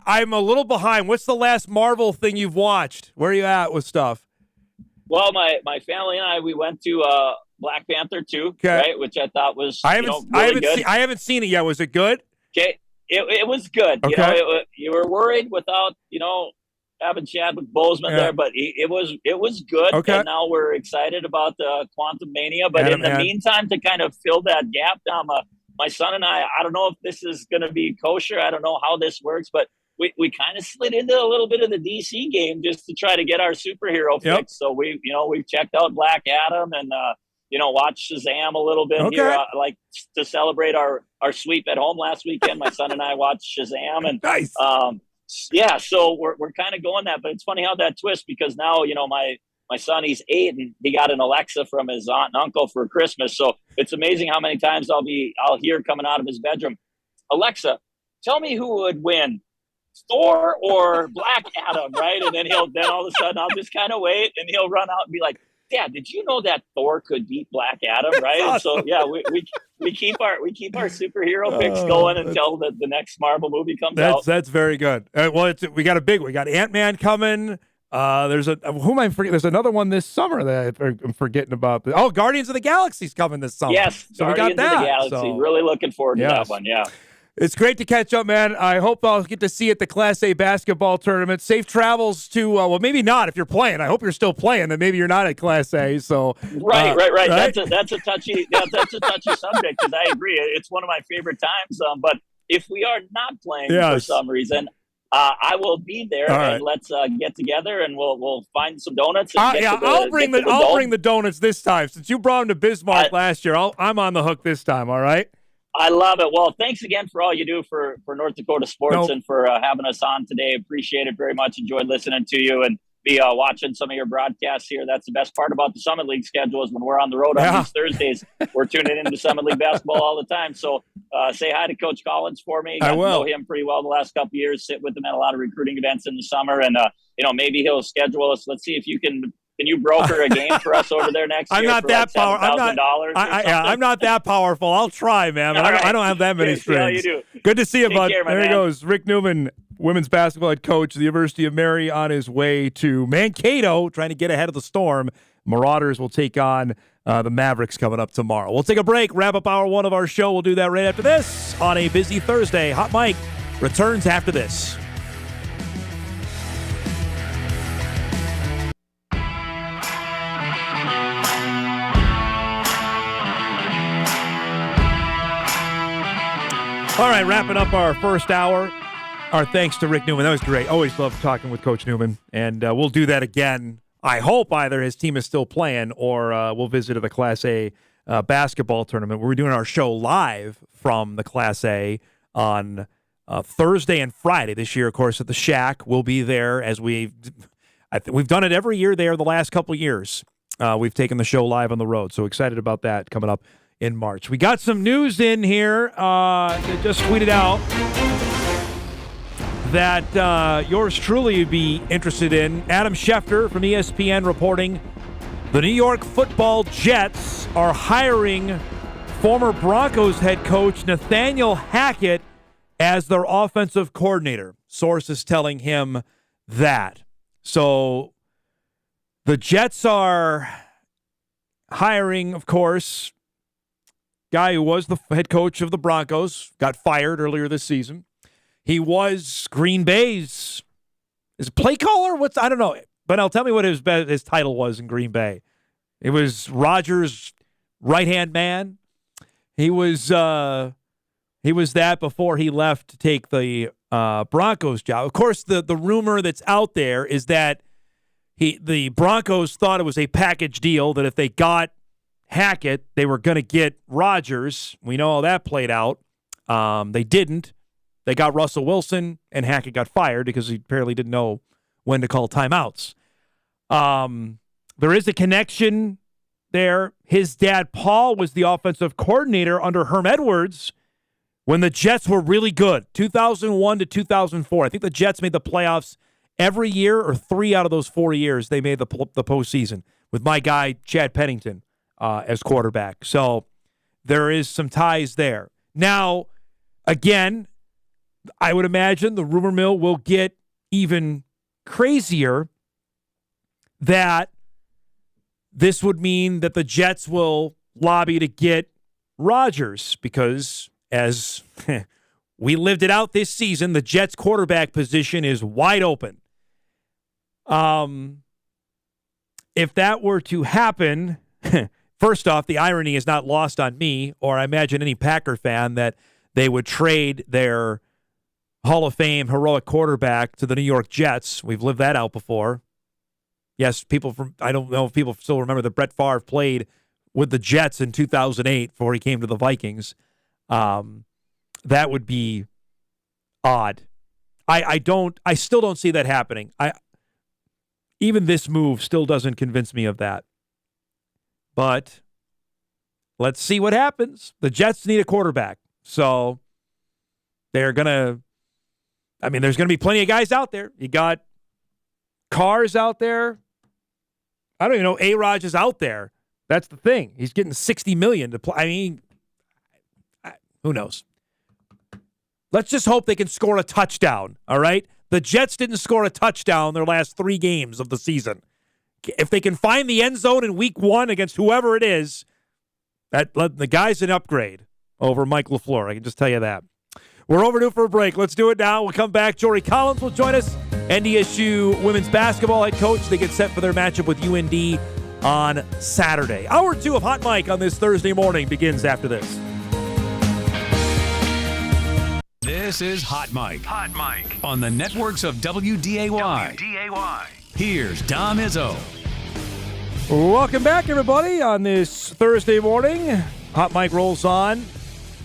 I'm a little behind. What's the last Marvel thing you've watched? Where are you at with stuff? Well, my family and I, we went to Black Panther 2, right? Which I thought was really good. I haven't seen it yet. Was it good? Okay. It was good. Okay. You were worried without, having Chadwick Boseman there, but it was good. Okay. And now we're excited about the Quantum Mania. But in the meantime, to kind of fill that gap, my son and I don't know if this is going to be kosher. I don't know how this works, but we kind of slid into a little bit of the DC game just to try to get our superhero fix. So we've checked out Black Adam and, watched Shazam a little bit here, like to celebrate our sweep at home last weekend. My son and I watched Shazam, and nice. So we're kind of going that, but it's funny how that twists, because now, my son, he's 8 and he got an Alexa from his aunt and uncle for Christmas. So it's amazing how many times I'll hear coming out of his bedroom, Alexa, tell me who would win, Thor or Black Adam, right? And then all of a sudden I'll just kind of wait and he'll run out and be like, Dad, did you know that Thor could beat Black Adam, right? And so yeah, we keep our superhero picks going until the next Marvel movie comes out. That's very good. We got Ant-Man coming. There's another one this summer that I'm forgetting about. Guardians of the Galaxy's coming this summer. Yes, so Guardians we got that. Of the Galaxy. So, really looking forward to that one. Yeah. It's great to catch up, man. I hope I'll get to see you at the Class A basketball tournament. Safe travels to, maybe not if you're playing. I hope you're still playing, and maybe you're not at Class A. So right. That's a touchy subject, because I agree. It's one of my favorite times. But if we are not playing for some reason, I will be there, and let's get together, and we'll find some donuts. And I'll bring the donuts this time. Since you brought them to Bismarck last year, I'm on the hook this time. All right. I love it. Well, thanks again for all you do for North Dakota sports and for having us on today. Appreciate it very much. Enjoyed listening to you. And be watching some of your broadcasts here. That's the best part about the Summit League schedule is when we're on the road on these Thursdays, we're tuning into Summit League basketball all the time. So say hi to Coach Collins for me. I will. Know him pretty well the last couple of years, sit with him at a lot of recruiting events in the summer. And, maybe he'll schedule us. Let's see if you can you broker a game for us over there next I'm year? not that powerful. I'm not that powerful. I'll try, man. But I don't have that many strings. You do. Good to see you, Take bud. care, there he goes. Rick Neumann, women's basketball head coach of the University of Mary, on his way to Mankato, trying to get ahead of the Storm. Marauders will take on the Mavericks coming up tomorrow. We'll take a break, wrap up hour one of our show. We'll do that right after this on a busy Thursday. Hot Mike returns after this. All right, wrapping up our first hour. Our thanks to Rick Neumann. That was great. Always love talking with Coach Neumann, and we'll do that again. I hope either his team is still playing or we'll visit the Class A basketball tournament. We're doing our show live from the Class A on Thursday and Friday this year, of course, at the Shack. We'll be there as we've done it every year there the last couple of years. We've taken the show live on the road, so excited about that coming up in March. We got some news in here that just tweeted out that yours truly would be interested in. Adam Schefter from ESPN reporting the New York Football Jets are hiring former Broncos head coach Nathaniel Hackett as their offensive coordinator. Sources telling him that. So the Jets are hiring, of course, guy who was the head coach of the Broncos, got fired earlier this season. He was Green Bay's play caller. I don't know. But tell me what his title was in Green Bay. It was Rodgers' right-hand man. He was that before he left to take the Broncos job. Of course, the rumor that's out there is that the Broncos thought it was a package deal, that if they got Hackett, they were going to get Rodgers. We know how that played out. They didn't. They got Russell Wilson, and Hackett got fired because he apparently didn't know when to call timeouts. There is a connection there. His dad, Paul, was the offensive coordinator under Herm Edwards when the Jets were really good, 2001 to 2004. I think the Jets made the playoffs every year, or 3 out of those 4 years they made the postseason with my guy, Chad Pennington, as quarterback. So there is some ties there. Now, again, I would imagine the rumor mill will get even crazier, that this would mean that the Jets will lobby to get Rodgers because, as we lived it out this season, the Jets quarterback position is wide open. If that were to happen, first off, the irony is not lost on me, or I imagine any Packer fan, that they would trade their Hall of Fame heroic quarterback to the New York Jets. We've lived that out before. Yes, I don't know if people still remember that Brett Favre played with the Jets in 2008 before he came to the Vikings. That would be odd. I still don't see that happening. Even this move still doesn't convince me of that. But let's see what happens. The Jets need a quarterback. So they're going to, there's going to be plenty of guys out there. You got Carr's out there. I don't even know. A-Raj is out there. That's the thing. He's getting $60 million to play. Who knows? Let's just hope they can score a touchdown, all right? The Jets didn't score a touchdown their last 3 games of the season. If they can find the end zone in week 1 against whoever it is, the guy's an upgrade over Mike LaFleur. I can just tell you that. We're overdue for a break. Let's do it now. We'll come back. Jory Collins will join us. NDSU women's basketball head coach. They get set for their matchup with UND on Saturday. Hour 2 of Hot Mike on this Thursday morning begins after this. This is Hot Mike. Hot Mike on the networks of WDAY. Here's Dom Izzo. Welcome back, everybody, on this Thursday morning. Hot Mike rolls on.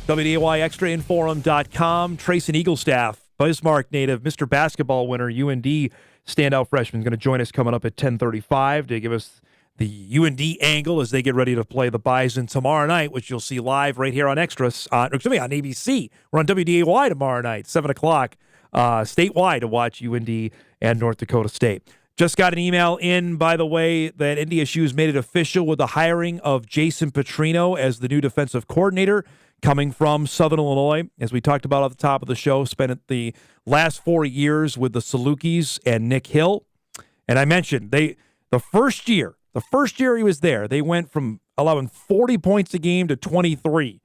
WDAY Extra Inforum.com. Tysen Eaglestaff Bismarck native, Mr. Basketball winner, UND standout freshman, is going to join us coming up at 10:35 to give us the UND angle as they get ready to play the Bison tomorrow night, which you'll see live right here on Extras, on ABC. We're on WDAY tomorrow night, 7 o'clock, statewide to watch UND and North Dakota State. Just got an email in, by the way, that NDSU's made it official with the hiring of Jason Petrino as the new defensive coordinator, coming from Southern Illinois. As we talked about at the top of the show, spent the last 4 years with the Salukis and Nick Hill. And I mentioned the first year he was there, they went from allowing 40 points a game to 23.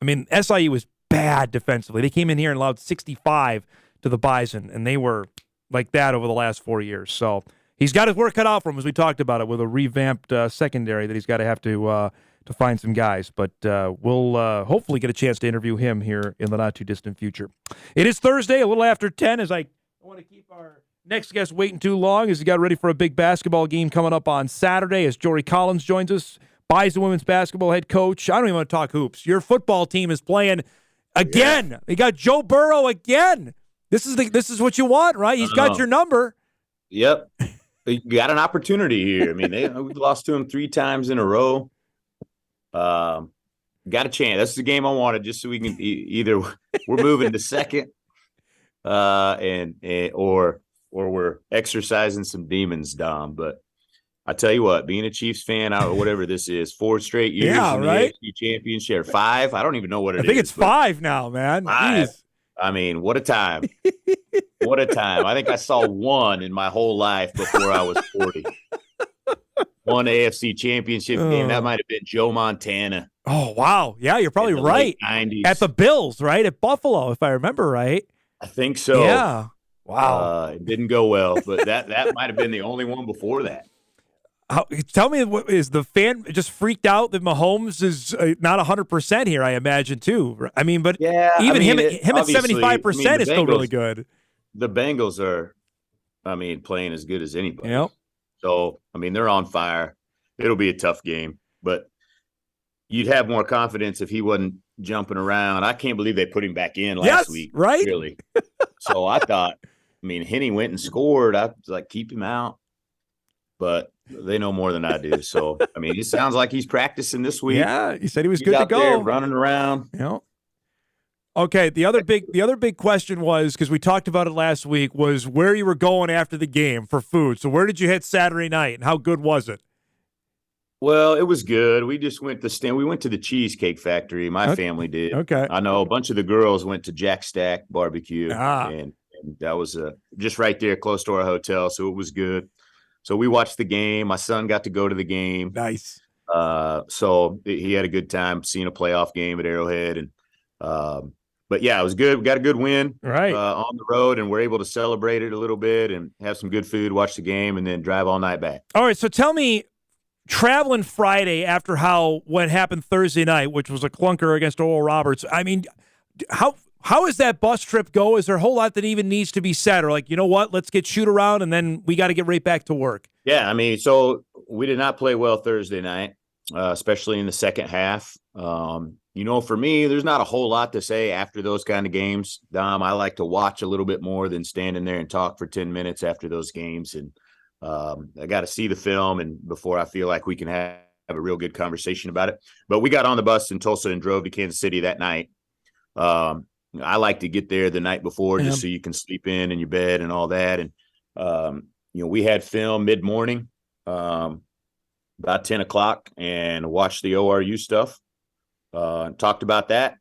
I mean, SIU was bad defensively. They came in here and allowed 65 to the Bison, and they were like that over the last 4 years. So he's got his work cut out for him, as we talked about it, with a revamped secondary that he's got to have to find some guys. But we'll hopefully get a chance to interview him here in the not-too-distant future. It is Thursday, a little after 10, as I don't want to keep our next guest waiting too long, as he got ready for a big basketball game coming up on Saturday, as Jory Collins joins us, Bison women's basketball head coach. I don't even want to talk hoops. Your football team is playing again. Yeah. They got Joe Burrow again. This is what you want, right? He's got your number. Yep. You got an opportunity here. I mean, we've lost to him 3 times in a row. Got a chance. That's the game I wanted, just so we can either we're moving to second, or we're exercising some demons, Dom. But I tell you what, being a Chiefs fan, or whatever this is, 4 straight years in the AFC Championship, 5. I don't even know what it is. I think it's 5 now, man. 5. Jeez. I mean, what a time. What a time. I think I saw 1 in my whole life before I was 40. 1 AFC Championship game. That might have been Joe Montana. Oh, wow. Yeah, you're probably right. 90s. At the Bills, right? At Buffalo, if I remember right. I think so. Yeah. Wow. It didn't go well, but that might have been the only one before that. Tell me, is the fan just freaked out that Mahomes is not 100% here, I imagine, too? I mean, but yeah, even him at 75% is still really good. The Bengals are, playing as good as anybody. Yep. So, they're on fire. It'll be a tough game, but you'd have more confidence if he wasn't jumping around. I can't believe they put him back in last week. Right? Really. So I thought, Henny went and scored. I was like, keep him out. But they know more than I do. So, it sounds like he's practicing this week. Yeah, he said he was good to go. There running around. Yeah. Okay, the other big question was, because we talked about it last week, was where you were going after the game for food. So where did you hit Saturday night, and how good was it? Well, it was good. We just went we went to the Cheesecake Factory. My family did. Okay. I know a bunch of the girls went to Jack Stack Barbecue, and that was just right there close to our hotel, so it was good. So we watched the game. My son got to go to the game. Nice. So he had a good time seeing a playoff game at Arrowhead. And but yeah, it was good. We got a good win on the road, and we're able to celebrate it a little bit and have some good food, watch the game, and then drive all night back. All right. So tell me, traveling Friday after what happened Thursday night, which was a clunker against Oral Roberts. How does that bus trip go? Is there a whole lot that even needs to be said? Or like, you know what, let's get shoot around and then we got to get right back to work? Yeah, so we did not play well Thursday night, especially in the second half. For me, there's not a whole lot to say after those kind of games, Dom. I like to watch a little bit more than standing there and talk for 10 minutes after those games. And I got to see the film and before I feel like we can have a real good conversation about it. But we got on the bus in Tulsa and drove to Kansas City that night. I like to get there the night before just so you can sleep in your bed and all that. And, we had film mid-morning, about 10 o'clock, and watched the ORU stuff, talked about that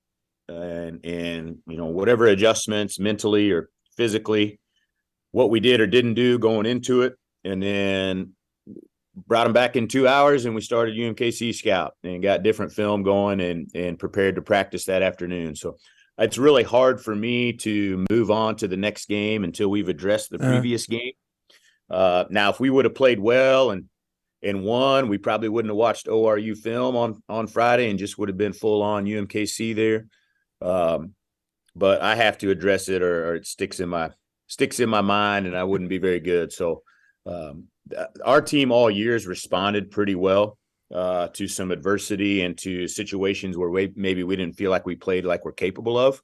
and whatever adjustments mentally or physically, what we did or didn't do going into it. And then brought them back in 2 hours, and we started UMKC Scout and got different film going and prepared to practice that afternoon. So it's really hard for me to move on to the next game until we've addressed the previous game. Now, if we would have played well and won, we probably wouldn't have watched ORU film on Friday and just would have been full on UMKC there. But I have to address it or it sticks in my mind and I wouldn't be very good. So our team all year has responded pretty well to some adversity and to situations where maybe we didn't feel like we played like we're capable of.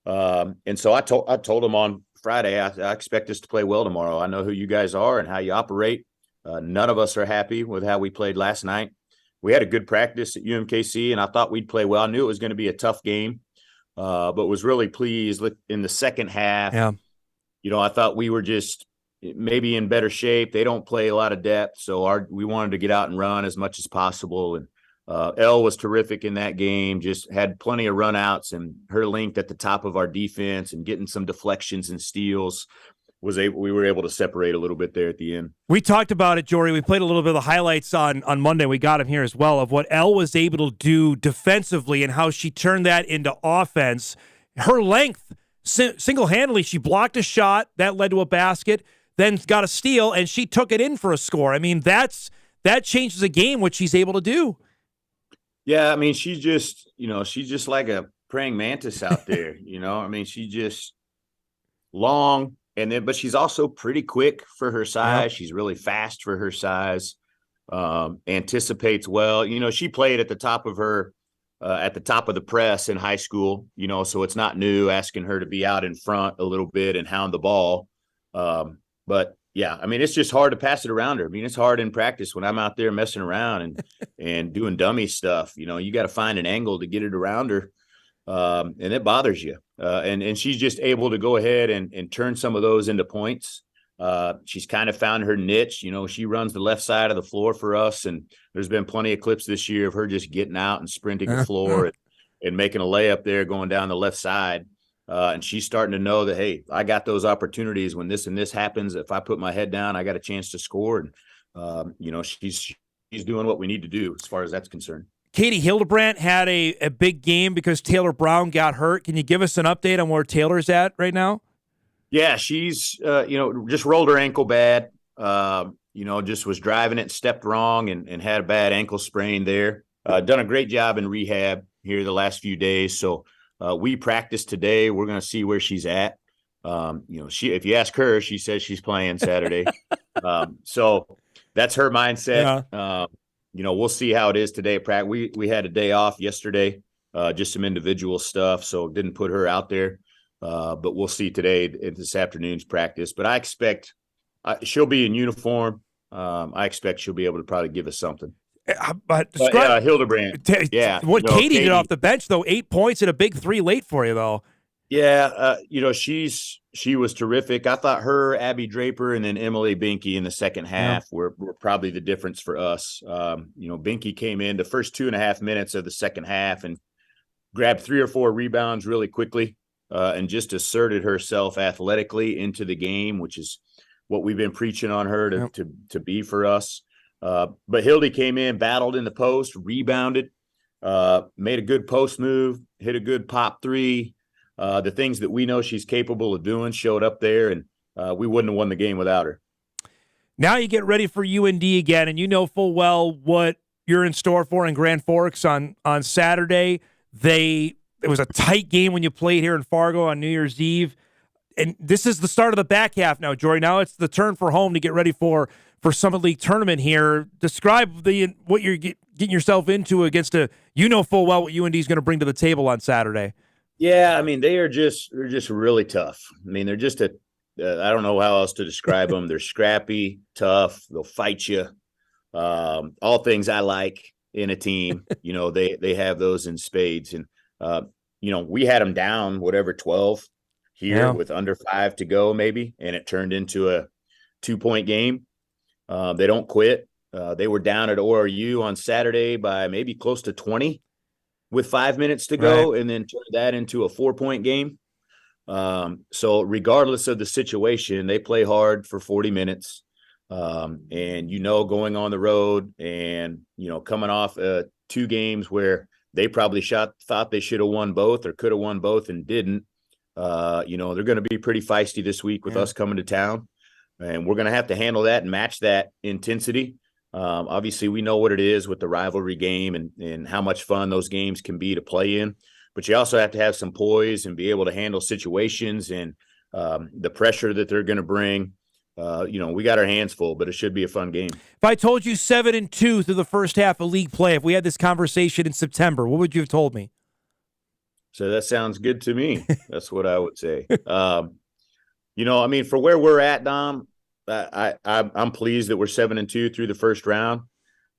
And so I told them on Friday, I expect us to play well tomorrow. I know who you guys are and how you operate. None of us are happy with how we played last night. We had a good practice at UMKC, and I thought we'd play well. I knew it was going to be a tough game, but was really pleased in the second half. Yeah. I thought we were just maybe in better shape. They don't play a lot of depth, so we wanted to get out and run as much as possible. And Elle was terrific in that game, just had plenty of runouts, and her length at the top of our defense and getting some deflections and steals we were able to separate a little bit there at the end. We talked about it, Jory. We played a little bit of the highlights on Monday. We got him here as well of what Elle was able to do defensively and how she turned that into offense. Her length, single-handedly, she blocked a shot that led to a basket, then got a steal, and she took it in for a score. I mean, that changes a game, what she's able to do. Yeah, I mean, she's just like a praying mantis out there, I mean, she's just long, but she's also pretty quick for her size. Yep. She's really fast for her size, anticipates well. She played at the top of the press in high school, so it's not new asking her to be out in front a little bit and hound the ball. But yeah, I mean, it's just hard to pass it around her. I mean, it's hard in practice when I'm out there messing around and doing dummy stuff. You got to find an angle to get it around her, and it bothers you. And she's just able to go ahead and turn some of those into points. She's kind of found her niche. She runs the left side of the floor for us, and there's been plenty of clips this year of her just getting out and sprinting the floor and making a layup there going down the left side. And she's starting to know that, hey, I got those opportunities when this and this happens. If I put my head down, I got a chance to score. And, she's doing what we need to do as far as that's concerned. Katie Hildebrandt had a big game because Taylor Brown got hurt. Can you give us an update on where Taylor's at right now? Yeah, she's, just rolled her ankle bad. Just was driving it, stepped wrong, and had a bad ankle sprain there. Done a great job in rehab here the last few days. So we practiced today. We're going to see where she's at. If you ask her, she says she's playing Saturday. So that's her mindset. Yeah. We'll see how it is today at practice. We had a day off yesterday, just some individual stuff, so didn't put her out there. But we'll see today in this afternoon's practice. But I expect she'll be in uniform. I expect she'll be able to probably give us something. But Hildebrandt. Katie did off the bench, though, 8 points and a big three late for you, though. Yeah, she was terrific. I thought her, Abby Draper, and then Emily Binky in the second half were probably the difference for us. Binky came in the first 2.5 minutes of the second half and grabbed 3 or 4 rebounds really quickly and just asserted herself athletically into the game, which is what we've been preaching on her to be for us. But Hildy came in, battled in the post, rebounded, made a good post move, hit a good pop three. The things that we know she's capable of doing showed up there, and we wouldn't have won the game without her. Now you get ready for UND again, and you know full well what you're in store for in Grand Forks on Saturday. It was a tight game when you played here in Fargo on New Year's Eve. And this is the start of the back half now, Jory. Now it's the turn for home to get ready for Summit League tournament here. Describe what you're getting yourself into against you know full well what UND is going to bring to the table on Saturday. Yeah, I mean, they're just really tough. I mean, they're just I don't know how else to describe them. They're scrappy, tough. They'll fight you. All things I like in a team. They have those in spades. And, we had them down, 12 here with under 5 to go maybe, and it turned into a 2-point game. They don't quit. They were down at ORU on Saturday by maybe close to 20. With 5 minutes to go, and then turn that into a 4-point game. So regardless of the situation, they play hard for 40 minutes. And, going on the road and, coming off 2 games where they probably thought they should have won both or could have won both and didn't, they're going to be pretty feisty this week with us coming to town. And we're going to have to handle that and match that intensity. Obviously, we know what it is with the rivalry game and how much fun those games can be to play in. But you also have to have some poise and be able to handle situations and the pressure that they're going to bring. We got our hands full, but it should be a fun game. If I told you 7-2 through the first half of league play, if we had this conversation in September, what would you have told me? So that sounds good to me. That's what I would say. I mean, for where we're at, Dom, I'm pleased that we're 7-2 through the first round.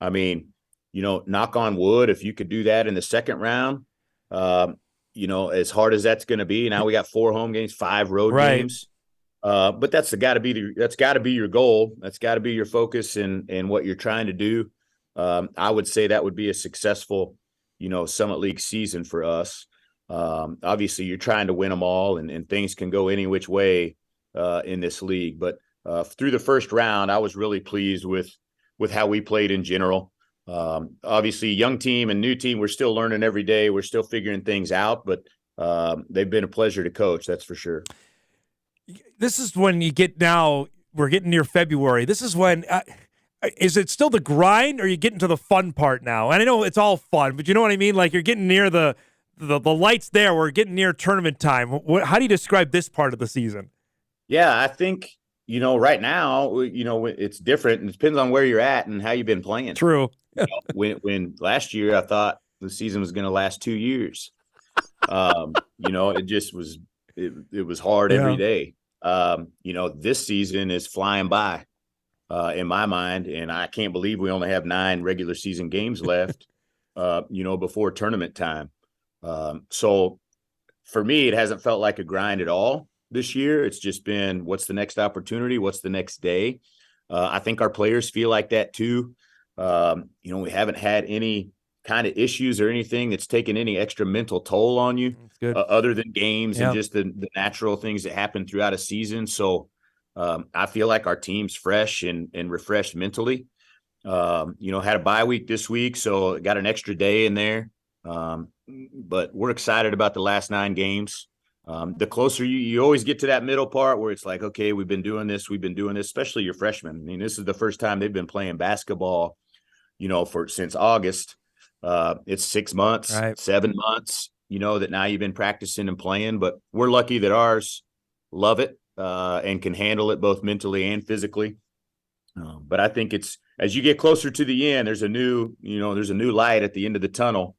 I mean, knock on wood, if you could do that in the second round, as hard as that's going to be. Now we got 4 home games, 5 road games. But that's got to be your goal. That's got to be your focus in what you're trying to do. I would say that would be a successful, Summit League season for us. Obviously, you're trying to win them all, and things can go any which way in this league. But through the first round, I was really pleased with how we played in general. Obviously, young team and new team, we're still learning every day. We're still figuring things out, but they've been a pleasure to coach, that's for sure. This is when you get now, we're getting near February. This is when, is it still the grind or are you getting to the fun part now? And I know it's all fun, but you know what I mean? Like you're getting near the lights there. We're getting near tournament time. How do you describe this part of the season? Yeah, I think, right now, it's different. It depends on where you're at and how you've been playing. True. When last year I thought the season was going to last 2 years. It just was, it was hard every day. This season is flying by in my mind, and I can't believe we only have 9 regular season games left, before tournament time. So for me, it hasn't felt like a grind at all this year. It's just been, what's the next opportunity? What's the next day? I think our players feel like that too. We haven't had any kind of issues or anything that's taken any extra mental toll on you other than games and just the natural things that happen throughout a season. So I feel like our team's fresh and refreshed mentally. Had a bye week this week, so got an extra day in there. But we're excited about the last 9 games. The closer you always get to that middle part where it's like, okay, we've been doing this, especially your freshmen. I mean, this is the first time they've been playing basketball, since August. It's 6 months, 7 months, that now you've been practicing and playing, but we're lucky that ours love it, and can handle it both mentally and physically. But I think it's, as you get closer to the end, there's a new light at the end of the tunnel.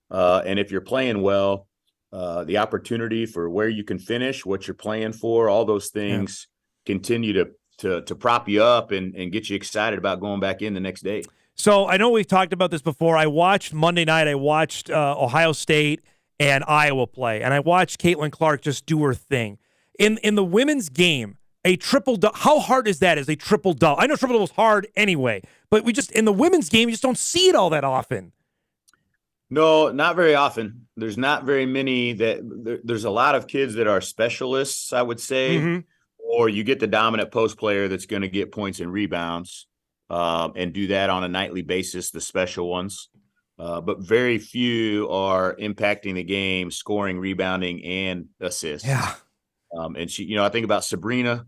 And if you're playing well, the opportunity for where you can finish, what you're playing for, all those things continue to prop you up and get you excited about going back in the next day. So I know we've talked about this before. I watched Monday night. I watched Ohio State and Iowa play, and I watched Caitlin Clark just do her thing. In the women's game, a triple-double, how hard is that as a triple-double? I know triple-double is hard anyway, but in the women's game, you just don't see it all that often. No, not very often. There's not very many there's a lot of kids that are specialists, I would say, or you get the dominant post player that's going to get points and rebounds. And do that on a nightly basis, the special ones. But very few are impacting the game, scoring, rebounding, and assists. Yeah. And she, I think about Sabrina.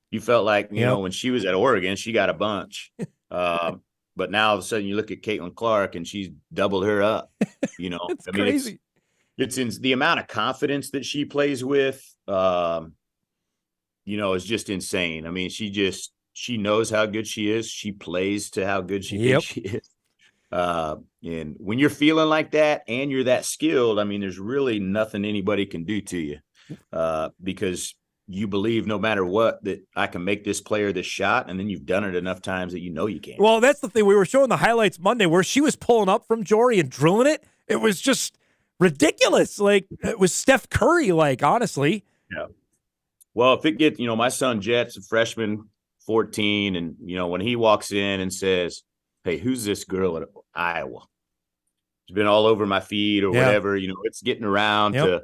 You felt like, when she was at Oregon, she got a bunch. But now all of a sudden you look at Caitlin Clark and she's doubled her up. It's crazy. It's in the amount of confidence that she plays with, is just insane. I mean, she knows how good she is. She plays to how good she thinks she is. And when you're feeling like that and you're that skilled, I mean, there's really nothing anybody can do to you, because you believe no matter what that I can make this player this shot, and then you've done it enough times that you can. Well, that's the thing. We were showing the highlights Monday where she was pulling up from Jory and drilling it. It was just ridiculous. Like, it was Steph Curry, honestly. Yeah. Well, if it gets, my son Jet's a freshman, 14, and when he walks in and says, "Hey, who's this girl at Iowa?" She's been all over my feed or whatever, it's getting around to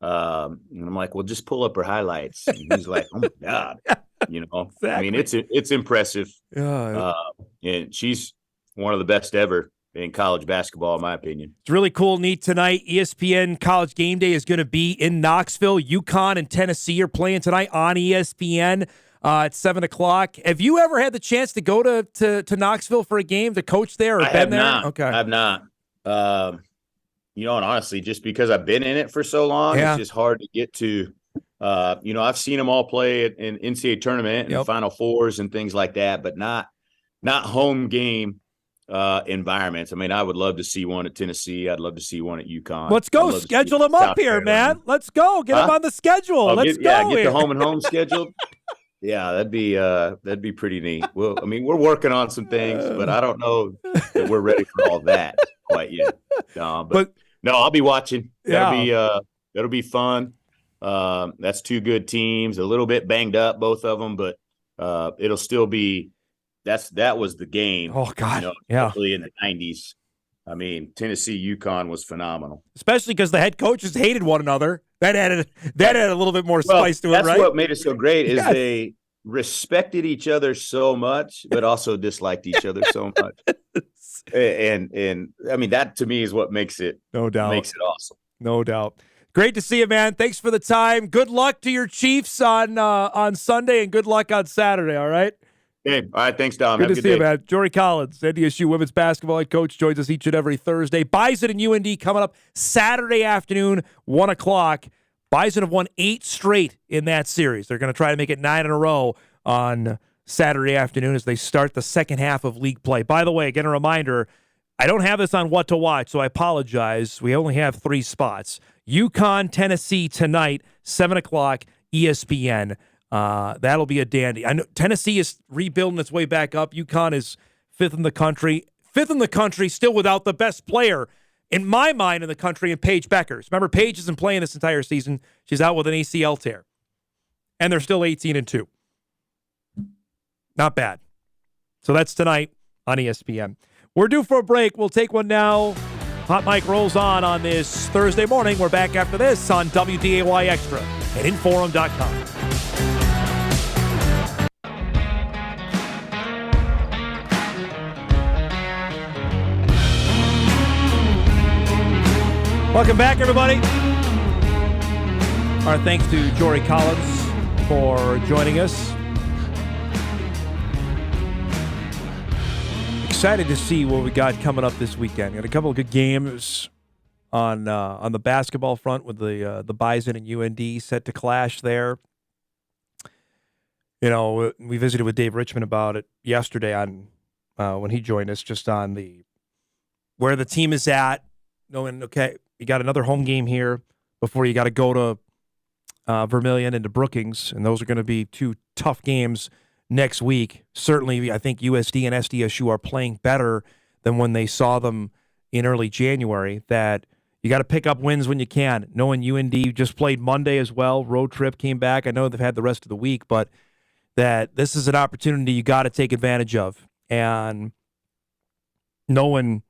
and I'm like, well, just pull up her highlights. And he's like, oh my God. Exactly. I mean, it's impressive. And she's one of the best ever in college basketball, in my opinion. It's really cool, neat tonight. ESPN College Game Day is going to be in Knoxville. UConn and Tennessee are playing tonight on ESPN. At 7:00. Have you ever had the chance to go to Knoxville for a game, to coach there, or been there? Not. Okay, I have not. And honestly, just because I've been in it for so long, it's just hard to get to. I've seen them all play in NCAA tournament and Final Fours and things like that, but not home game environments. I mean, I would love to see one at Tennessee. I'd love to see one at UConn. Let's go. Schedule them up here, man. Let's go. Get them on the schedule. Let's go. Get the home and home scheduled. Yeah, that'd be pretty neat. Well, I mean, we're working on some things, but I don't know that we're ready for all that quite yet. But no, I'll be watching. That'll be fun. That's two good teams, a little bit banged up, both of them, but it'll still be. That was the game. Oh God, especially in the 90s. I mean, Tennessee UConn was phenomenal, especially because the head coaches hated one another. That added a little bit more spice to it, right? That's what made it so great is they respected each other so much, but also disliked each other so much. And I mean, that to me is what makes it awesome. No doubt. Great to see you, man. Thanks for the time. Good luck to your Chiefs on Sunday, and good luck on Saturday. All right. Hey, all right. Thanks, Dom. Good to see you, man. Jory Collins, NDSU women's basketball head coach, joins us each and every Thursday. Bison and UND coming up Saturday afternoon, 1 o'clock. Bison have won 8 straight in that series. They're going to try to make it 9 in a row on Saturday afternoon as they start the second half of league play. By the way, again, a reminder, I don't have this on what to watch, so I apologize. We only have 3 spots. UConn, Tennessee tonight, 7 o'clock, ESPN. That'll be a dandy. I know Tennessee is rebuilding its way back up. UConn is 5th in the country. 5th in the country, still without the best player, in my mind, in the country, in Paige Beckers. Remember, Paige isn't playing this entire season. She's out with an ACL tear. And they're still 18-2. Not bad. So that's tonight on ESPN. We're due for a break. We'll take one now. Hot Mic rolls on this Thursday morning. We're back after this on WDAY Extra at Inforum.com. Welcome back, everybody. Our thanks to Jory Collins for joining us. Excited to see what we got coming up this weekend. Got a couple of good games on the basketball front with the Bison and UND set to clash there. You know, we visited with Dave Richmond about it yesterday on when he joined us, just on where the team is at, knowing, okay, you got another home game here before you got to go to Vermilion and to Brookings, and those are going to be 2 tough games next week. Certainly, I think USD and SDSU are playing better than when they saw them in early January, that you got to pick up wins when you can. Knowing UND just played Monday as well, road trip, came back. I know they've had the rest of the week, but that this is an opportunity you got to take advantage of. And knowing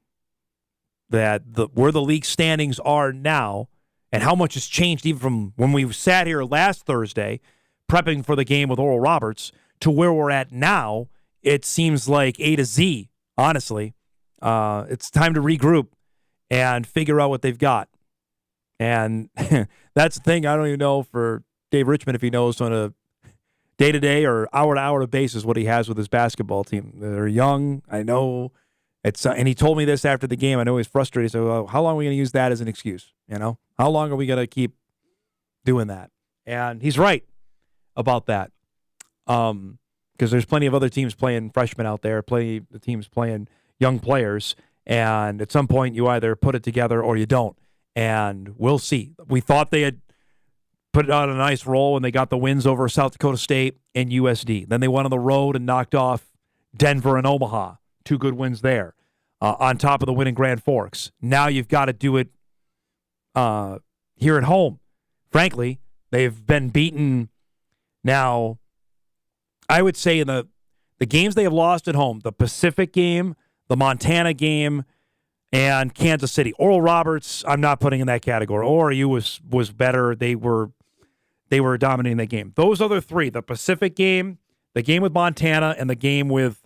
that where the league standings are now and how much has changed even from when we sat here last Thursday prepping for the game with Oral Roberts to where we're at now, it seems like A to Z, honestly. It's time to regroup and figure out what they've got. And that's the thing. I don't even know for Dave Richmond if he knows on a day-to-day or hour-to-hour basis what he has with his basketball team. They're young. I know. And he told me this after the game. I know he's frustrated. So, well, how long are we going to use that as an excuse? You know, how long are we going to keep doing that? And he's right about that. Because there's plenty of other teams playing freshmen out there, plenty of teams playing young players, and at some point you either put it together or you don't. And we'll see. We thought they had put it on a nice roll when they got the wins over South Dakota State and USD. Then they went on the road and knocked off Denver and Omaha. 2 good wins there, on top of the win in Grand Forks. Now you've got to do it here at home. Frankly, they've been beaten now, I would say, in the games they have lost at home, the Pacific game, the Montana game, and Kansas City. Oral Roberts, I'm not putting in that category. ORU was better. They were dominating that game. Those other 3, the Pacific game, the game with Montana, and the game with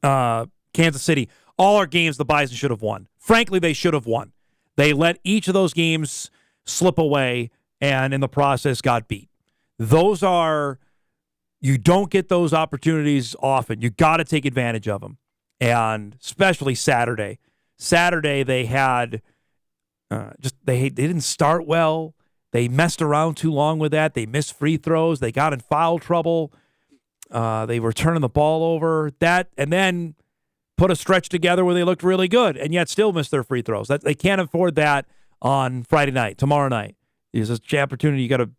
Kansas City, all are games the Bison should have won. Frankly, they should have won. They let each of those games slip away and in the process got beat. Those are, you don't get those opportunities often. You got to take advantage of them. And especially Saturday. Saturday they had they didn't start well. They messed around too long with that. They missed free throws. They got in foul trouble. They were turning the ball over. And then put a stretch together where they looked really good and yet still missed their free throws. They can't afford that on Friday night, tomorrow night. There's an opportunity. You got to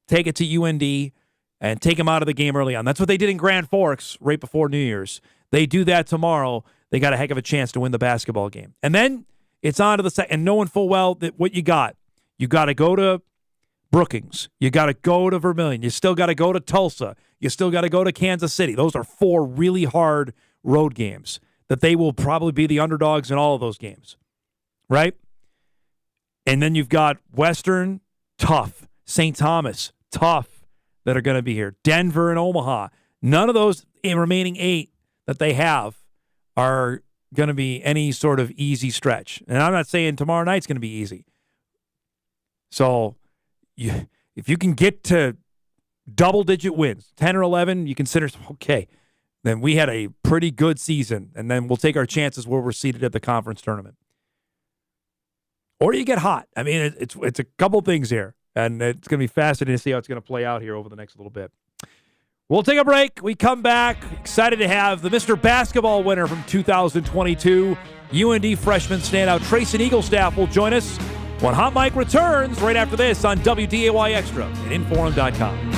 take it to UND and take them out of the game early on. That's what they did in Grand Forks right before New Year's. They do that tomorrow. They got a heck of a chance to win the basketball game. And then it's on to the second, and knowing full well that what you got to go to Brookings. You got to go to Vermilion. You still got to go to Tulsa. You still got to go to Kansas City. Those are 4 really hard road games that they will probably be the underdogs in all of those games, right? And then you've got Western, tough. St. Thomas, tough, that are going to be here. Denver and Omaha. None of those remaining 8 that they have are going to be any sort of easy stretch. And I'm not saying tomorrow night's going to be easy. So if you can get to double-digit wins, 10 or 11, you consider, okay, then we had a pretty good season, and then we'll take our chances where we're seated at the conference tournament. Or you get hot. I mean, it's a couple things here. And it's going to be fascinating to see how it's going to play out here over the next little bit. We'll take a break. We come back. Excited to have the Mr. Basketball winner from 2022, UND freshman standout Tysen Eaglestaff will join us when Hot Mike returns right after this on WDAY Extra and Inforum.com.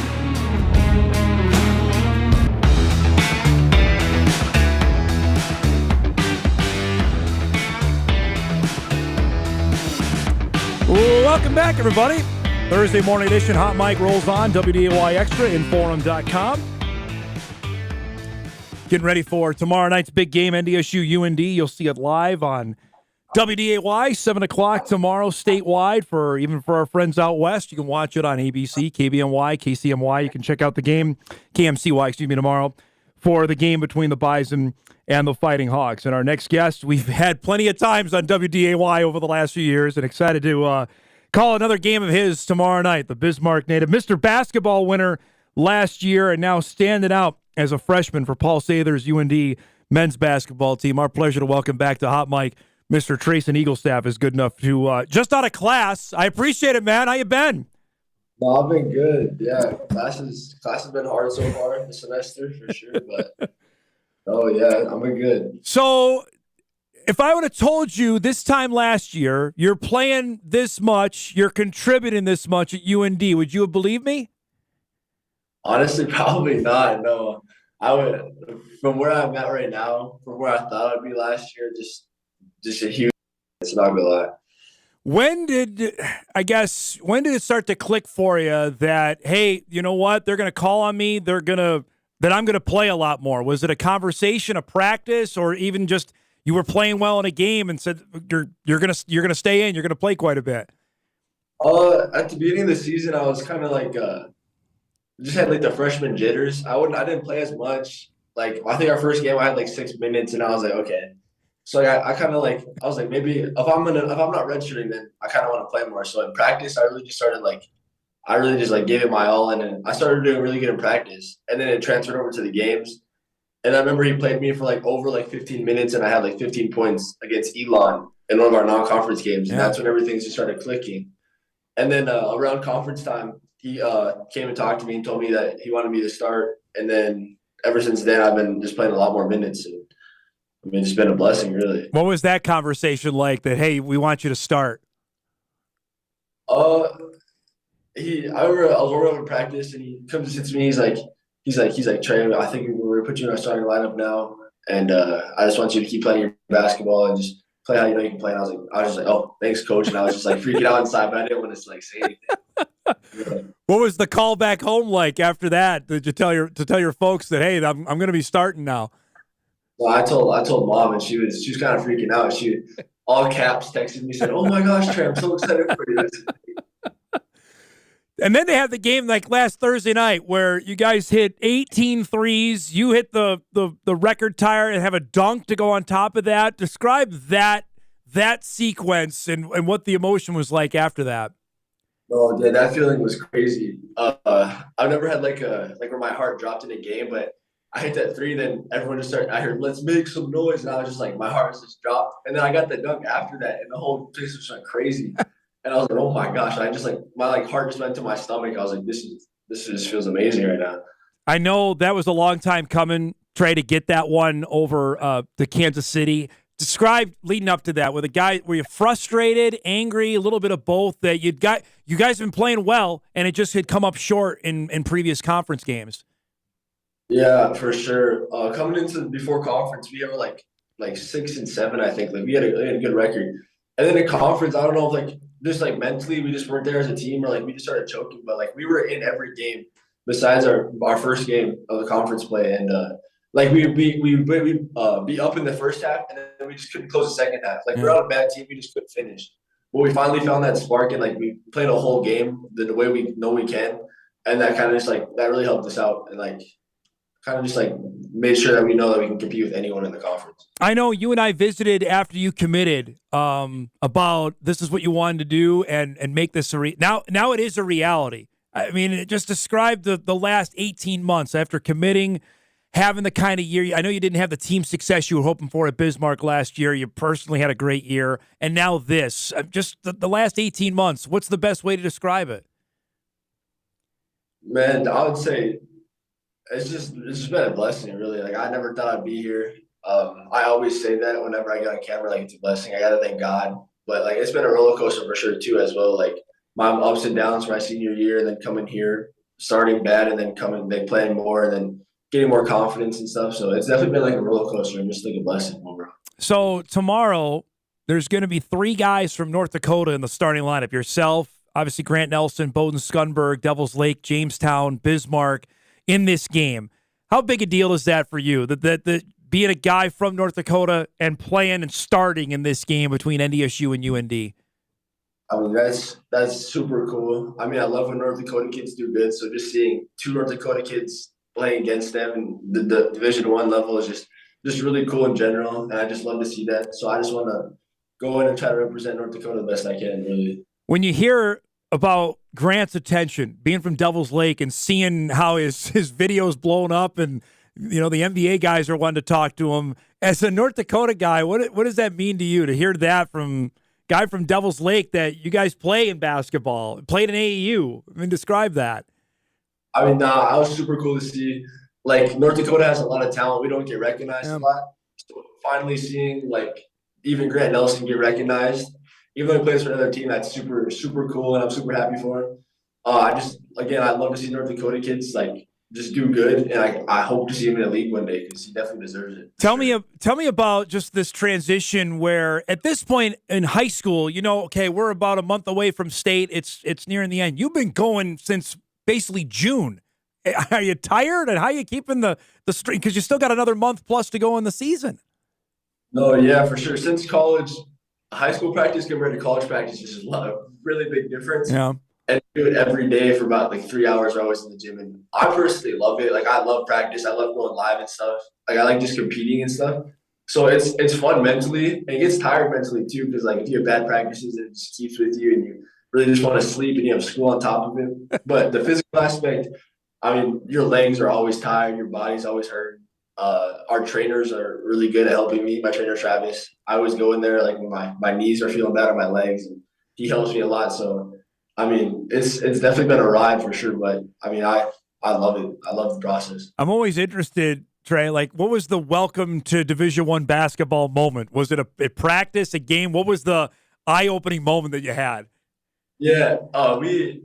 Welcome back, everybody. Thursday morning edition, Hot Mike rolls on, WDAY Extra, Inforum.com. Getting ready for tomorrow night's big game, NDSU UND. You'll see it live on WDAY, 7 o'clock tomorrow statewide. Even for our friends out west, you can watch it on ABC, KBNY, KCMY. You can check out the game, KMCY, tomorrow, for the game between the Bison and the Fighting Hawks. And our next guest, we've had plenty of times on WDAY over the last few years, and excited to call another game of his tomorrow night. The Bismarck native, Mr. Basketball winner last year, and now standing out as a freshman for Paul Sather's UND men's basketball team. Our pleasure to welcome back to Hot Mike, Mr. Tysen Eaglestaff is good enough to just out of class. I appreciate it, man. How you been? No, I've been good. Yeah, class has been hard so far this semester for sure, but oh yeah, I've been good. So, if I would have told you this time last year, you're playing this much, you're contributing this much at UND, would you have believed me? Honestly, probably not. No, I would. From where I'm at right now, from where I thought I'd be last year, just a huge. It's not gonna lie. When did it start to click for you that, hey, you know what? They're going to call on me. That I'm going to play a lot more. Was it a conversation, a practice, or even just you were playing well in a game and said you're going to stay in, you're going to play quite a bit? At the beginning of the season, I was kind of like just had like the freshman jitters. I didn't play as much. Like I think our first game I had like 6 minutes, and I was like, okay. So I kind of like I was like, maybe if I'm not redshirting, then I kind of want to play more. So in practice, I really just gave it my all, and then I started doing really good in practice, and then it transferred over to the games. And I remember he played me for over 15 minutes, and I had like 15 points against Elon in one of our non-conference games, and that's when everything just started clicking. And then around conference time, he came and talked to me and told me that he wanted me to start. And then ever since then, I've been just playing a lot more minutes. And I mean, it's been a blessing, really. What was that conversation like that, hey, we want you to start? I remember I was warming up in practice, and he comes and sits to me. He's like, Trey, I think we're going to put you in our starting lineup now. And I just want you to keep playing your basketball and just play how you know you can play. And I was just like, oh, thanks, coach. And I was just like freaking out inside, but I didn't want to say anything. Yeah. What was the call back home like after that? Did you tell your folks that, hey, I'm going to be starting now? Well, I told mom, and she was kind of freaking out. She all caps texted me, said, "Oh my gosh, Trey, I'm so excited for you." And then they had the game like last Thursday night where you guys hit 18 threes. You hit the record tire and have a dunk to go on top of that. Describe that sequence and what the emotion was like after that. Oh, yeah, that feeling was crazy. I've never had like where my heart dropped in a game, but I hit that three, then everyone just started. I heard, "Let's make some noise," and I was just like, my heart just dropped. And then I got the dunk after that, and the whole place was like crazy. And I was like, "Oh my gosh!" I just my heart just went to my stomach. I was like, "This just feels amazing right now." I know that was a long time coming Trey, to get that one over to Kansas City. Describe leading up to that. Were you frustrated, angry, a little bit of both? That you guys have been playing well, and it just had come up short in previous conference games. Yeah, for sure. Coming into before conference, we were like 6-7, I think. Like we had a good record, and then in conference, I don't know if like just like mentally we just weren't there as a team, or like we just started choking. But like we were in every game besides our first game of the conference play, and like we be up in the first half, and then we just couldn't close the second half. Like we're on a bad team, we just couldn't finish. But we finally found that spark, and like we played a whole game the way we know we can, and that kind of just like that really helped us out, and like kind of just like made sure that we know that we can compete with anyone in the conference. I know you and I visited after you committed about this is what you wanted to do and make this now it is a reality. I mean, just describe the last 18 months after committing, having the kind of year. I know you didn't have the team success you were hoping for at Bismarck last year. You personally had a great year. And now this. Just the last 18 months, what's the best way to describe it? Man, I would say it's just been a blessing, really. Like, I never thought I'd be here. I always say that whenever I get on camera, like, it's a blessing. I got to thank God. But, like, it's been a roller coaster for sure, too, as well. Like, my ups and downs for my senior year, and then coming here, starting bad, and then playing more, and then getting more confidence and stuff. So it's definitely been like a roller coaster and just like a blessing overall. So tomorrow, there's going to be 3 guys from North Dakota in the starting lineup. Yourself, obviously Grant Nelson, Bowdoin Scunberg, Devils Lake, Jamestown, Bismarck in this game. How big a deal is that for you? That being a guy from North Dakota and playing and starting in this game between NDSU and UND? I mean, that's super cool. I mean, I love when North Dakota kids do good. So just seeing 2 North Dakota kids playing against them and the Division I level is just really cool in general, and I just love to see that. So I just want to go in and try to represent North Dakota the best I can, really. When you hear about Grant's attention, being from Devils Lake and seeing how his videos blown up, and the NBA guys are wanting to talk to him, as a North Dakota guy, what does that mean to you to hear that from guy from Devils Lake, that you guys play in basketball, played in AAU? I mean, describe that. I mean, I was super cool to see. Like, North Dakota has a lot of talent. We don't get recognized a lot. So finally seeing, like, even Grant Nelson get recognized, even though he plays for another team, that's super, super cool, and I'm super happy for him. I love to see North Dakota kids, like, just do good, and I hope to see him in the league one day because he definitely deserves it. Tell me about just this transition where at this point in high school, okay, we're about a month away from state. It's nearing the end. You've been going since basically June. Are you tired, and how are you keeping the streak? Because you still got another month plus to go in the season. No, yeah, for sure. Since college, high school practice compared to college practice is just a really big difference. Yeah. And I do it every day for about like 3 hours. We're always in the gym, and I personally love it. Like, I love practice. I love going live and stuff. Like, I like just competing and stuff. So it's fun mentally, and it gets tired mentally too, because like if you have bad practices, it just keeps with you, and you really just want to sleep, and you have school on top of it. But the physical aspect, I mean, your legs are always tired, your body's always hurt. Our trainers are really good at helping me. My trainer Travis, I always go in there like when my knees are feeling bad on my legs, and he helps me a lot. So I mean, it's definitely been a ride for sure, but I mean, I love it. I love the process. I'm always interested, Trey, like, what was the welcome to Division I basketball moment? Was it a practice, a game? What was the eye-opening moment that you had? Yeah, we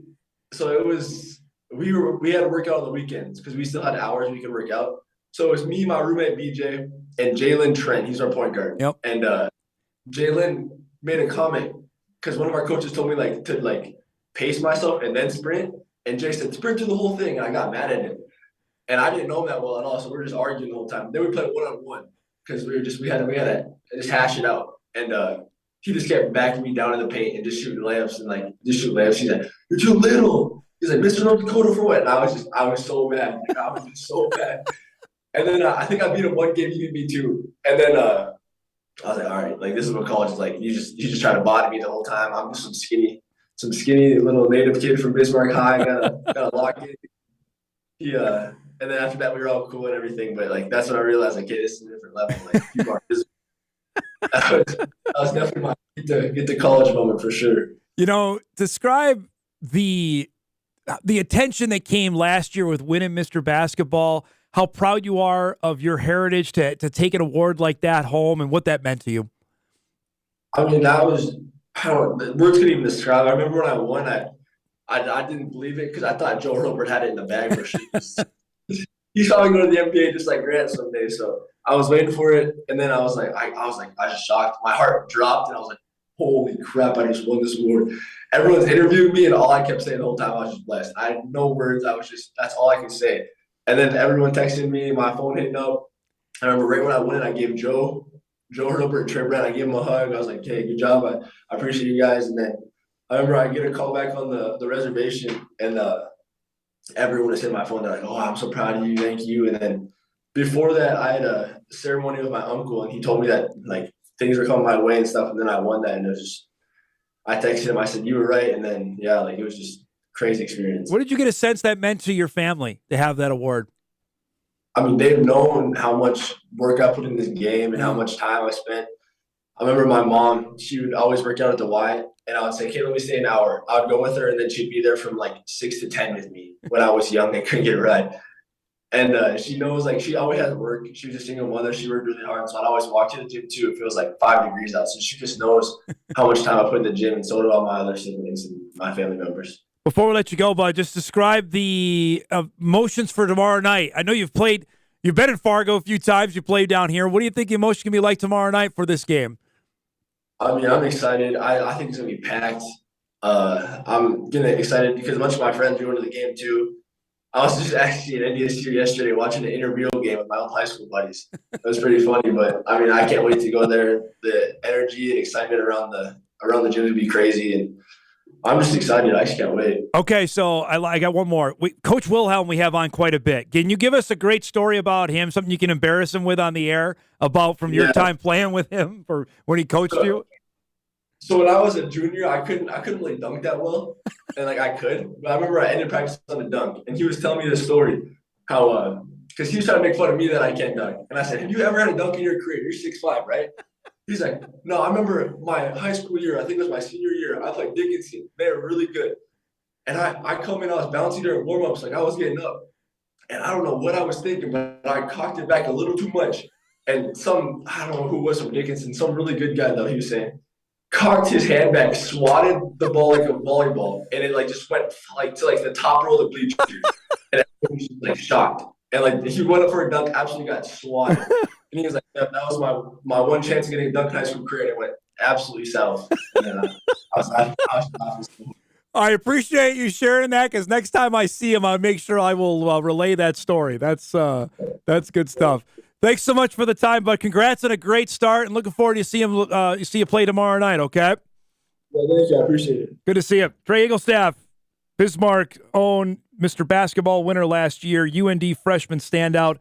had to work out on the weekends because we still had hours we could work out. So it was me, my roommate BJ, and Jalen Trent. He's our point guard. Yep. And Jalen made a comment because one of our coaches told me to pace myself and then sprint. And Jay said, sprint through the whole thing. And I got mad at him. And I didn't know him that well at all. So we were just arguing the whole time. Then we played one-on-one because we had to just hash it out. And he just kept backing me down in the paint and just shooting layups. He's like, you're too little. He's like, Mr. North Dakota for what? And I was so mad. Like, I was just so mad. And then I think I beat him one game. He beat me 2. And then I was like, all right, like, this is what college is like. You just try to body me the whole time. I'm just some skinny little native kid from Bismarck High. Got a lock in. And then after that, we were all cool and everything. But like, that's when I realized, like, okay, this is a different level. Like, people are that was definitely my get to college moment for sure. Describe the attention that came last year with winning Mr. Basketball. how proud you are of your heritage to take an award like that home and what that meant to you? I mean, words couldn't even describe. I remember when I won, I didn't believe it because I thought Joe Hilbert had it in the bag for sure. He's probably going to the NBA just like Grant someday. So I was waiting for it, and then I was just shocked. My heart dropped, and I was like, "Holy crap! I just won this award." Everyone's interviewing me, and all I kept saying the whole time, I was just blessed. I had no words. That's all I could say. And then everyone texted me, my phone hitting up. I remember right when I went, I gave Joe Hilbert, and Trey Brand, I gave him a hug. I was like, "Hey, good job. I appreciate you guys." And then I remember I get a call back on the reservation, and everyone was hitting my phone. They're like, "Oh, I'm so proud of you. Thank you." And then before that, I had a ceremony with my uncle, and he told me that like things were coming my way and stuff. And then I won that, and it was just, I texted him. I said, "You were right." And then it was just crazy experience. What did you get a sense that meant to your family to have that award? I mean, they've known how much work I put in this game and how much time I spent. I remember my mom, she would always work out at the Y, and I would say, "Okay, let me stay an hour." I would go with her, and then she'd be there from like 6 to 10 with me when I was young and couldn't get a ride. And she knows, like, she always has work. She was a single mother. She worked really hard. So I'd always walk to the gym, too, if it was like 5 degrees out. So she just knows how much time I put in the gym, and so do all my other siblings and my family members. Before we let you go, bud, just describe the emotions for tomorrow night. I know you've been in Fargo a few times. You played down here. What do you think the emotion can be like tomorrow night for this game? I mean, I'm excited. I think it's going to be packed. I'm getting excited because a bunch of my friends are going to the game, too. I was just actually at NDSU yesterday watching an intramural game with my old high school buddies. It was pretty funny, but I mean, I can't wait to go there. The energy and excitement around the gym would be crazy, and I'm just excited. I just can't wait. Okay, so I got one more. Coach Wilhelm we have on quite a bit. Can you give us a great story about him, something you can embarrass him with on the air about from your time playing with him for when he coached you? So when I was a junior, I couldn't really dunk that well, and like I could. But I remember I ended practice on the dunk, and he was telling me this story how because he was trying to make fun of me that I can't dunk, and I said, "Have you ever had a dunk in your career? You're 6'5", right?" He's like, "No, I remember my high school year. I think it was my senior year. I played Dickinson. They were really good, and I come in, I was bouncing during warm-ups, like I was getting up, and I don't know what I was thinking, but I cocked it back a little too much, and I don't know who it was from Dickinson, some really good guy though, he was saying." Cocked his hand back, swatted the ball like a volleyball, and it like just went like to like the top row of the bleachers, and everyone was like shocked. And like he went up for a dunk, absolutely got swatted, and he was like, "That was my one chance of getting a dunk in high school career," and it went absolutely south. And then I was laughing. I appreciate you sharing that because next time I see him, I'll make sure I will relay that story. That's good stuff. Thanks so much for the time, bud. Congrats on a great start, and looking forward to see you play tomorrow night, okay? Yeah, thank you. I appreciate it. Good to see you. Trey Eaglestaff, Bismarck owned Mr. Basketball winner last year, UND freshman standout.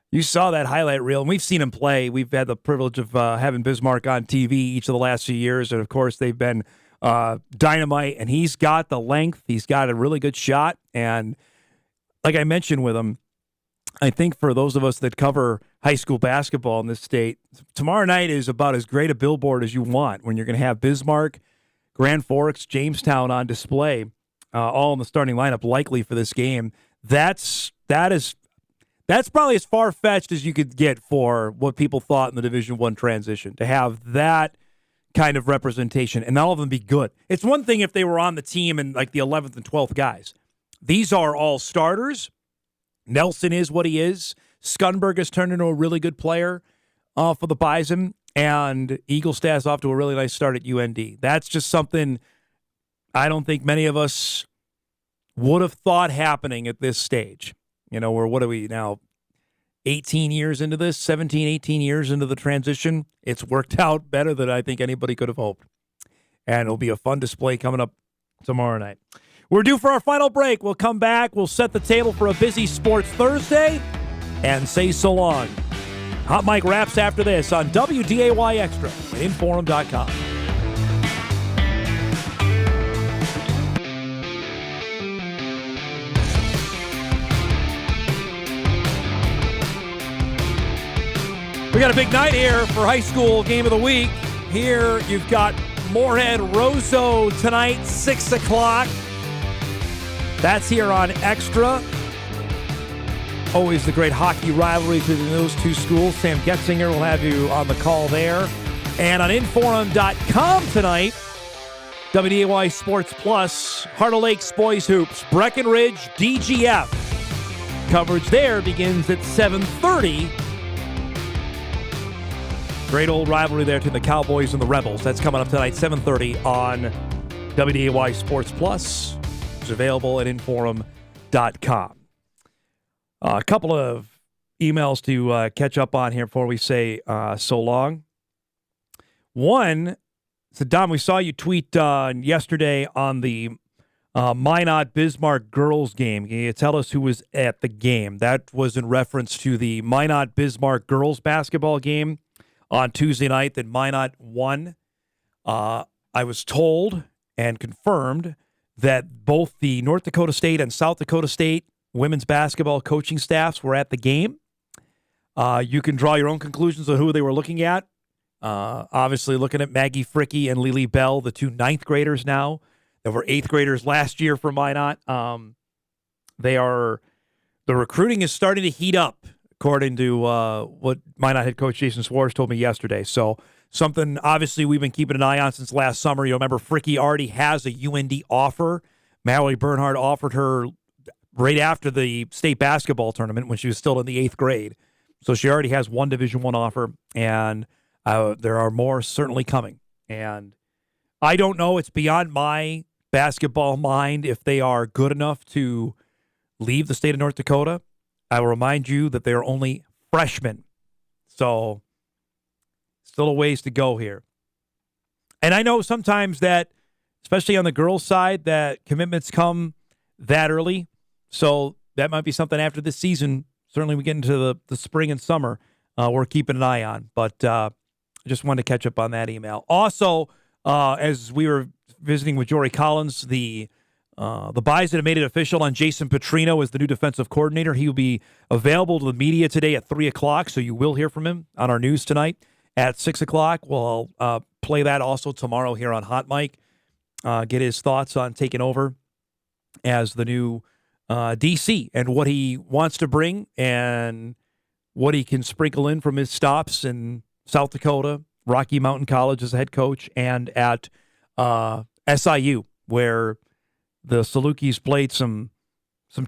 You saw that highlight reel, and we've seen him play. We've had the privilege of having Bismarck on TV each of the last few years, and, of course, they've been dynamite, and he's got the length. He's got a really good shot, and like I mentioned with him, I think for those of us that cover high school basketball in this state, tomorrow night is about as great a billboard as you want when you're going to have Bismarck, Grand Forks, Jamestown on display, all in the starting lineup likely for this game. That's probably as far-fetched as you could get for what people thought in the Division I transition, to have that kind of representation and all of them be good. It's one thing if they were on the team and like the 11th and 12th guys. These are all starters. Nelson is what he is. Skunberg has turned into a really good player for the Bison, and Eaglestaff's off to a really nice start at UND. That's just something I don't think many of us would have thought happening at this stage. You know, what are we now, 18 years into this, 17, 18 years into the transition? It's worked out better than I think anybody could have hoped. And it'll be a fun display coming up tomorrow night. We're due for our final break. We'll come back. We'll set the table for a busy Sports Thursday and say so long. Hot Mike wraps after this on WDAY Extra and Inforum.com. We got a big night here for high school game of the week. Here you've got Moorhead Roseau tonight, 6 o'clock. That's here on Extra. Always the great hockey rivalry between those two schools. Sam Getzinger will have you on the call there. And on Inforum.com tonight, WDAY Sports Plus, Heart of Lakes Boys Hoops, Breckenridge, DGF. Coverage there begins at 7:30. Great old rivalry there between the Cowboys and the Rebels. That's coming up tonight, 7:30 on WDAY Sports Plus. It's available at Inforum.com. A couple of emails to catch up on here before we say so long. One, so Dom, we saw you tweet yesterday on the Minot Bismarck girls game. Can you tell us who was at the game? That was in reference to the Minot Bismarck girls basketball game on Tuesday night that Minot won. I was told and confirmed that both the North Dakota State and South Dakota State women's basketball coaching staffs were at the game. You can draw your own conclusions on who they were looking at. Obviously looking at Maggie Fricky and Lily Bell, the two ninth graders now that were eighth graders last year for Minot. The recruiting is starting to heat up, according to what Minot head coach Jason Swartz told me yesterday. So something obviously we've been keeping an eye on since last summer. You'll remember Fricky already has a UND offer. Mallory Bernhardt offered her right after the state basketball tournament when she was still in the eighth grade. So she already has one Division I offer, and there are more certainly coming. And I don't know. It's beyond my basketball mind if they are good enough to leave the state of North Dakota. I will remind you that they are only freshmen. So still a ways to go here. And I know sometimes that, especially on the girls' side, that commitments come that early. So that might be something after this season. Certainly we get into the spring and summer we're keeping an eye on. But I just wanted to catch up on that email. Also, as we were visiting with Jory Collins, the Bison have made it official on Jason Petrino as the new defensive coordinator. He will be available to the media today at 3 o'clock, so you will hear from him on our news tonight at 6 o'clock. We'll play that also tomorrow here on Hot Mic, get his thoughts on taking over as the new DC and what he wants to bring and what he can sprinkle in from his stops in South Dakota, Rocky Mountain College as a head coach, and at SIU, where the Salukis played some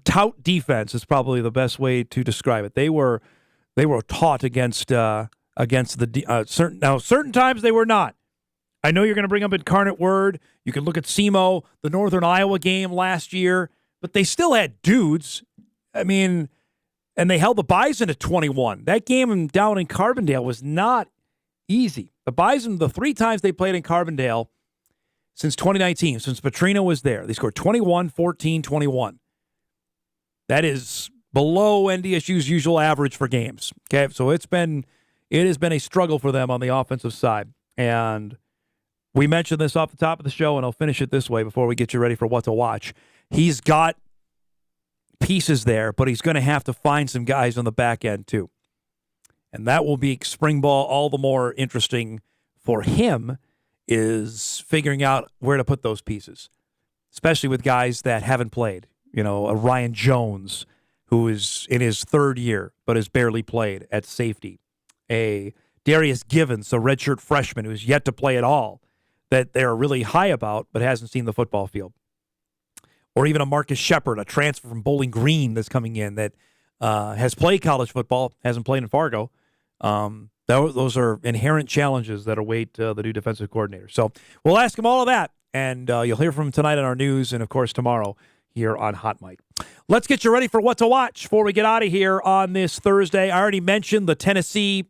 tout defense is probably the best way to describe it. They were taught against the certain times they were not. I know you're going to bring up Incarnate Word. You can look at SEMO, the Northern Iowa game last year, but they still had dudes. I mean, and they held the Bison to 21. That game down in Carbondale was not easy. The Bison, the 3 times they played in Carbondale since 2019, since Petrino was there, they scored 21, 14, 21. That is below NDSU's usual average for games. Okay, so it has been a struggle for them on the offensive side. And we mentioned this off the top of the show, and I'll finish it this way before we get you ready for what to watch. He's got pieces there, but he's going to have to find some guys on the back end too. And that will be spring ball all the more interesting for him, is figuring out where to put those pieces, especially with guys that haven't played. You know, a Ryan Jones, who is in his 3rd year but has barely played at safety. A Darius Givens, a redshirt freshman who's yet to play at all, that they're really high about but hasn't seen the football field. Or even a Marcus Shepard, a transfer from Bowling Green that's coming in that has played college football, hasn't played in Fargo. Those are inherent challenges that await the new defensive coordinator. So we'll ask him all of that, and you'll hear from him tonight on our news and, of course, tomorrow here on Hot Mic. Let's get you ready for what to watch before we get out of here on this Thursday. I already mentioned the Tennessee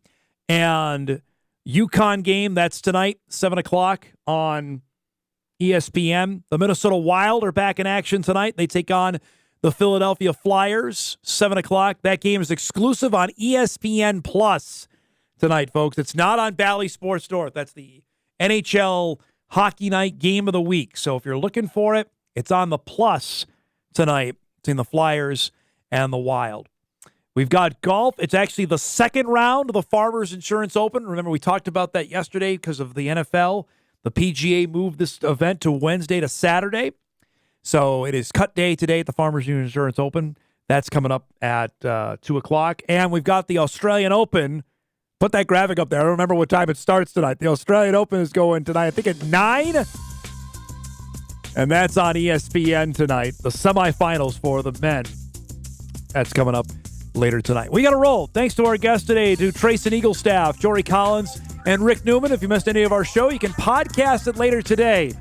and UConn game. That's tonight, 7 o'clock on ESPN. The Minnesota Wild are back in action tonight. They take on the Philadelphia Flyers, 7 o'clock. That game is exclusive on ESPN Plus tonight, folks. It's not on Bally Sports North. That's the NHL Hockey Night Game of the Week. So if you're looking for it, it's on the Plus tonight between the Flyers and the Wild. We've got golf. It's actually the 2nd round of the Farmers Insurance Open. Remember, we talked about that yesterday because of the NFL. The PGA moved this event to Wednesday to Saturday. So it is cut day today at the Farmers Insurance Open. That's coming up at 2 o'clock. And we've got the Australian Open. Put that graphic up there. I don't remember what time it starts tonight. The Australian Open is going tonight, I think at 9. And that's on ESPN tonight. The semifinals for the men. That's coming up later tonight. We got to roll. Thanks to our guests today, to Tysen Eaglestaff, Jory Collins, and Rick Neumann. If you missed any of our show, you can podcast it later today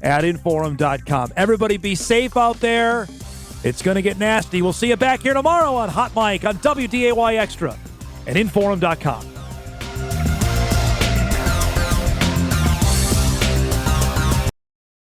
at Inforum.com. Everybody be safe out there. It's going to get nasty. We'll see you back here tomorrow on Hot Mic on WDAY Extra and Inforum.com.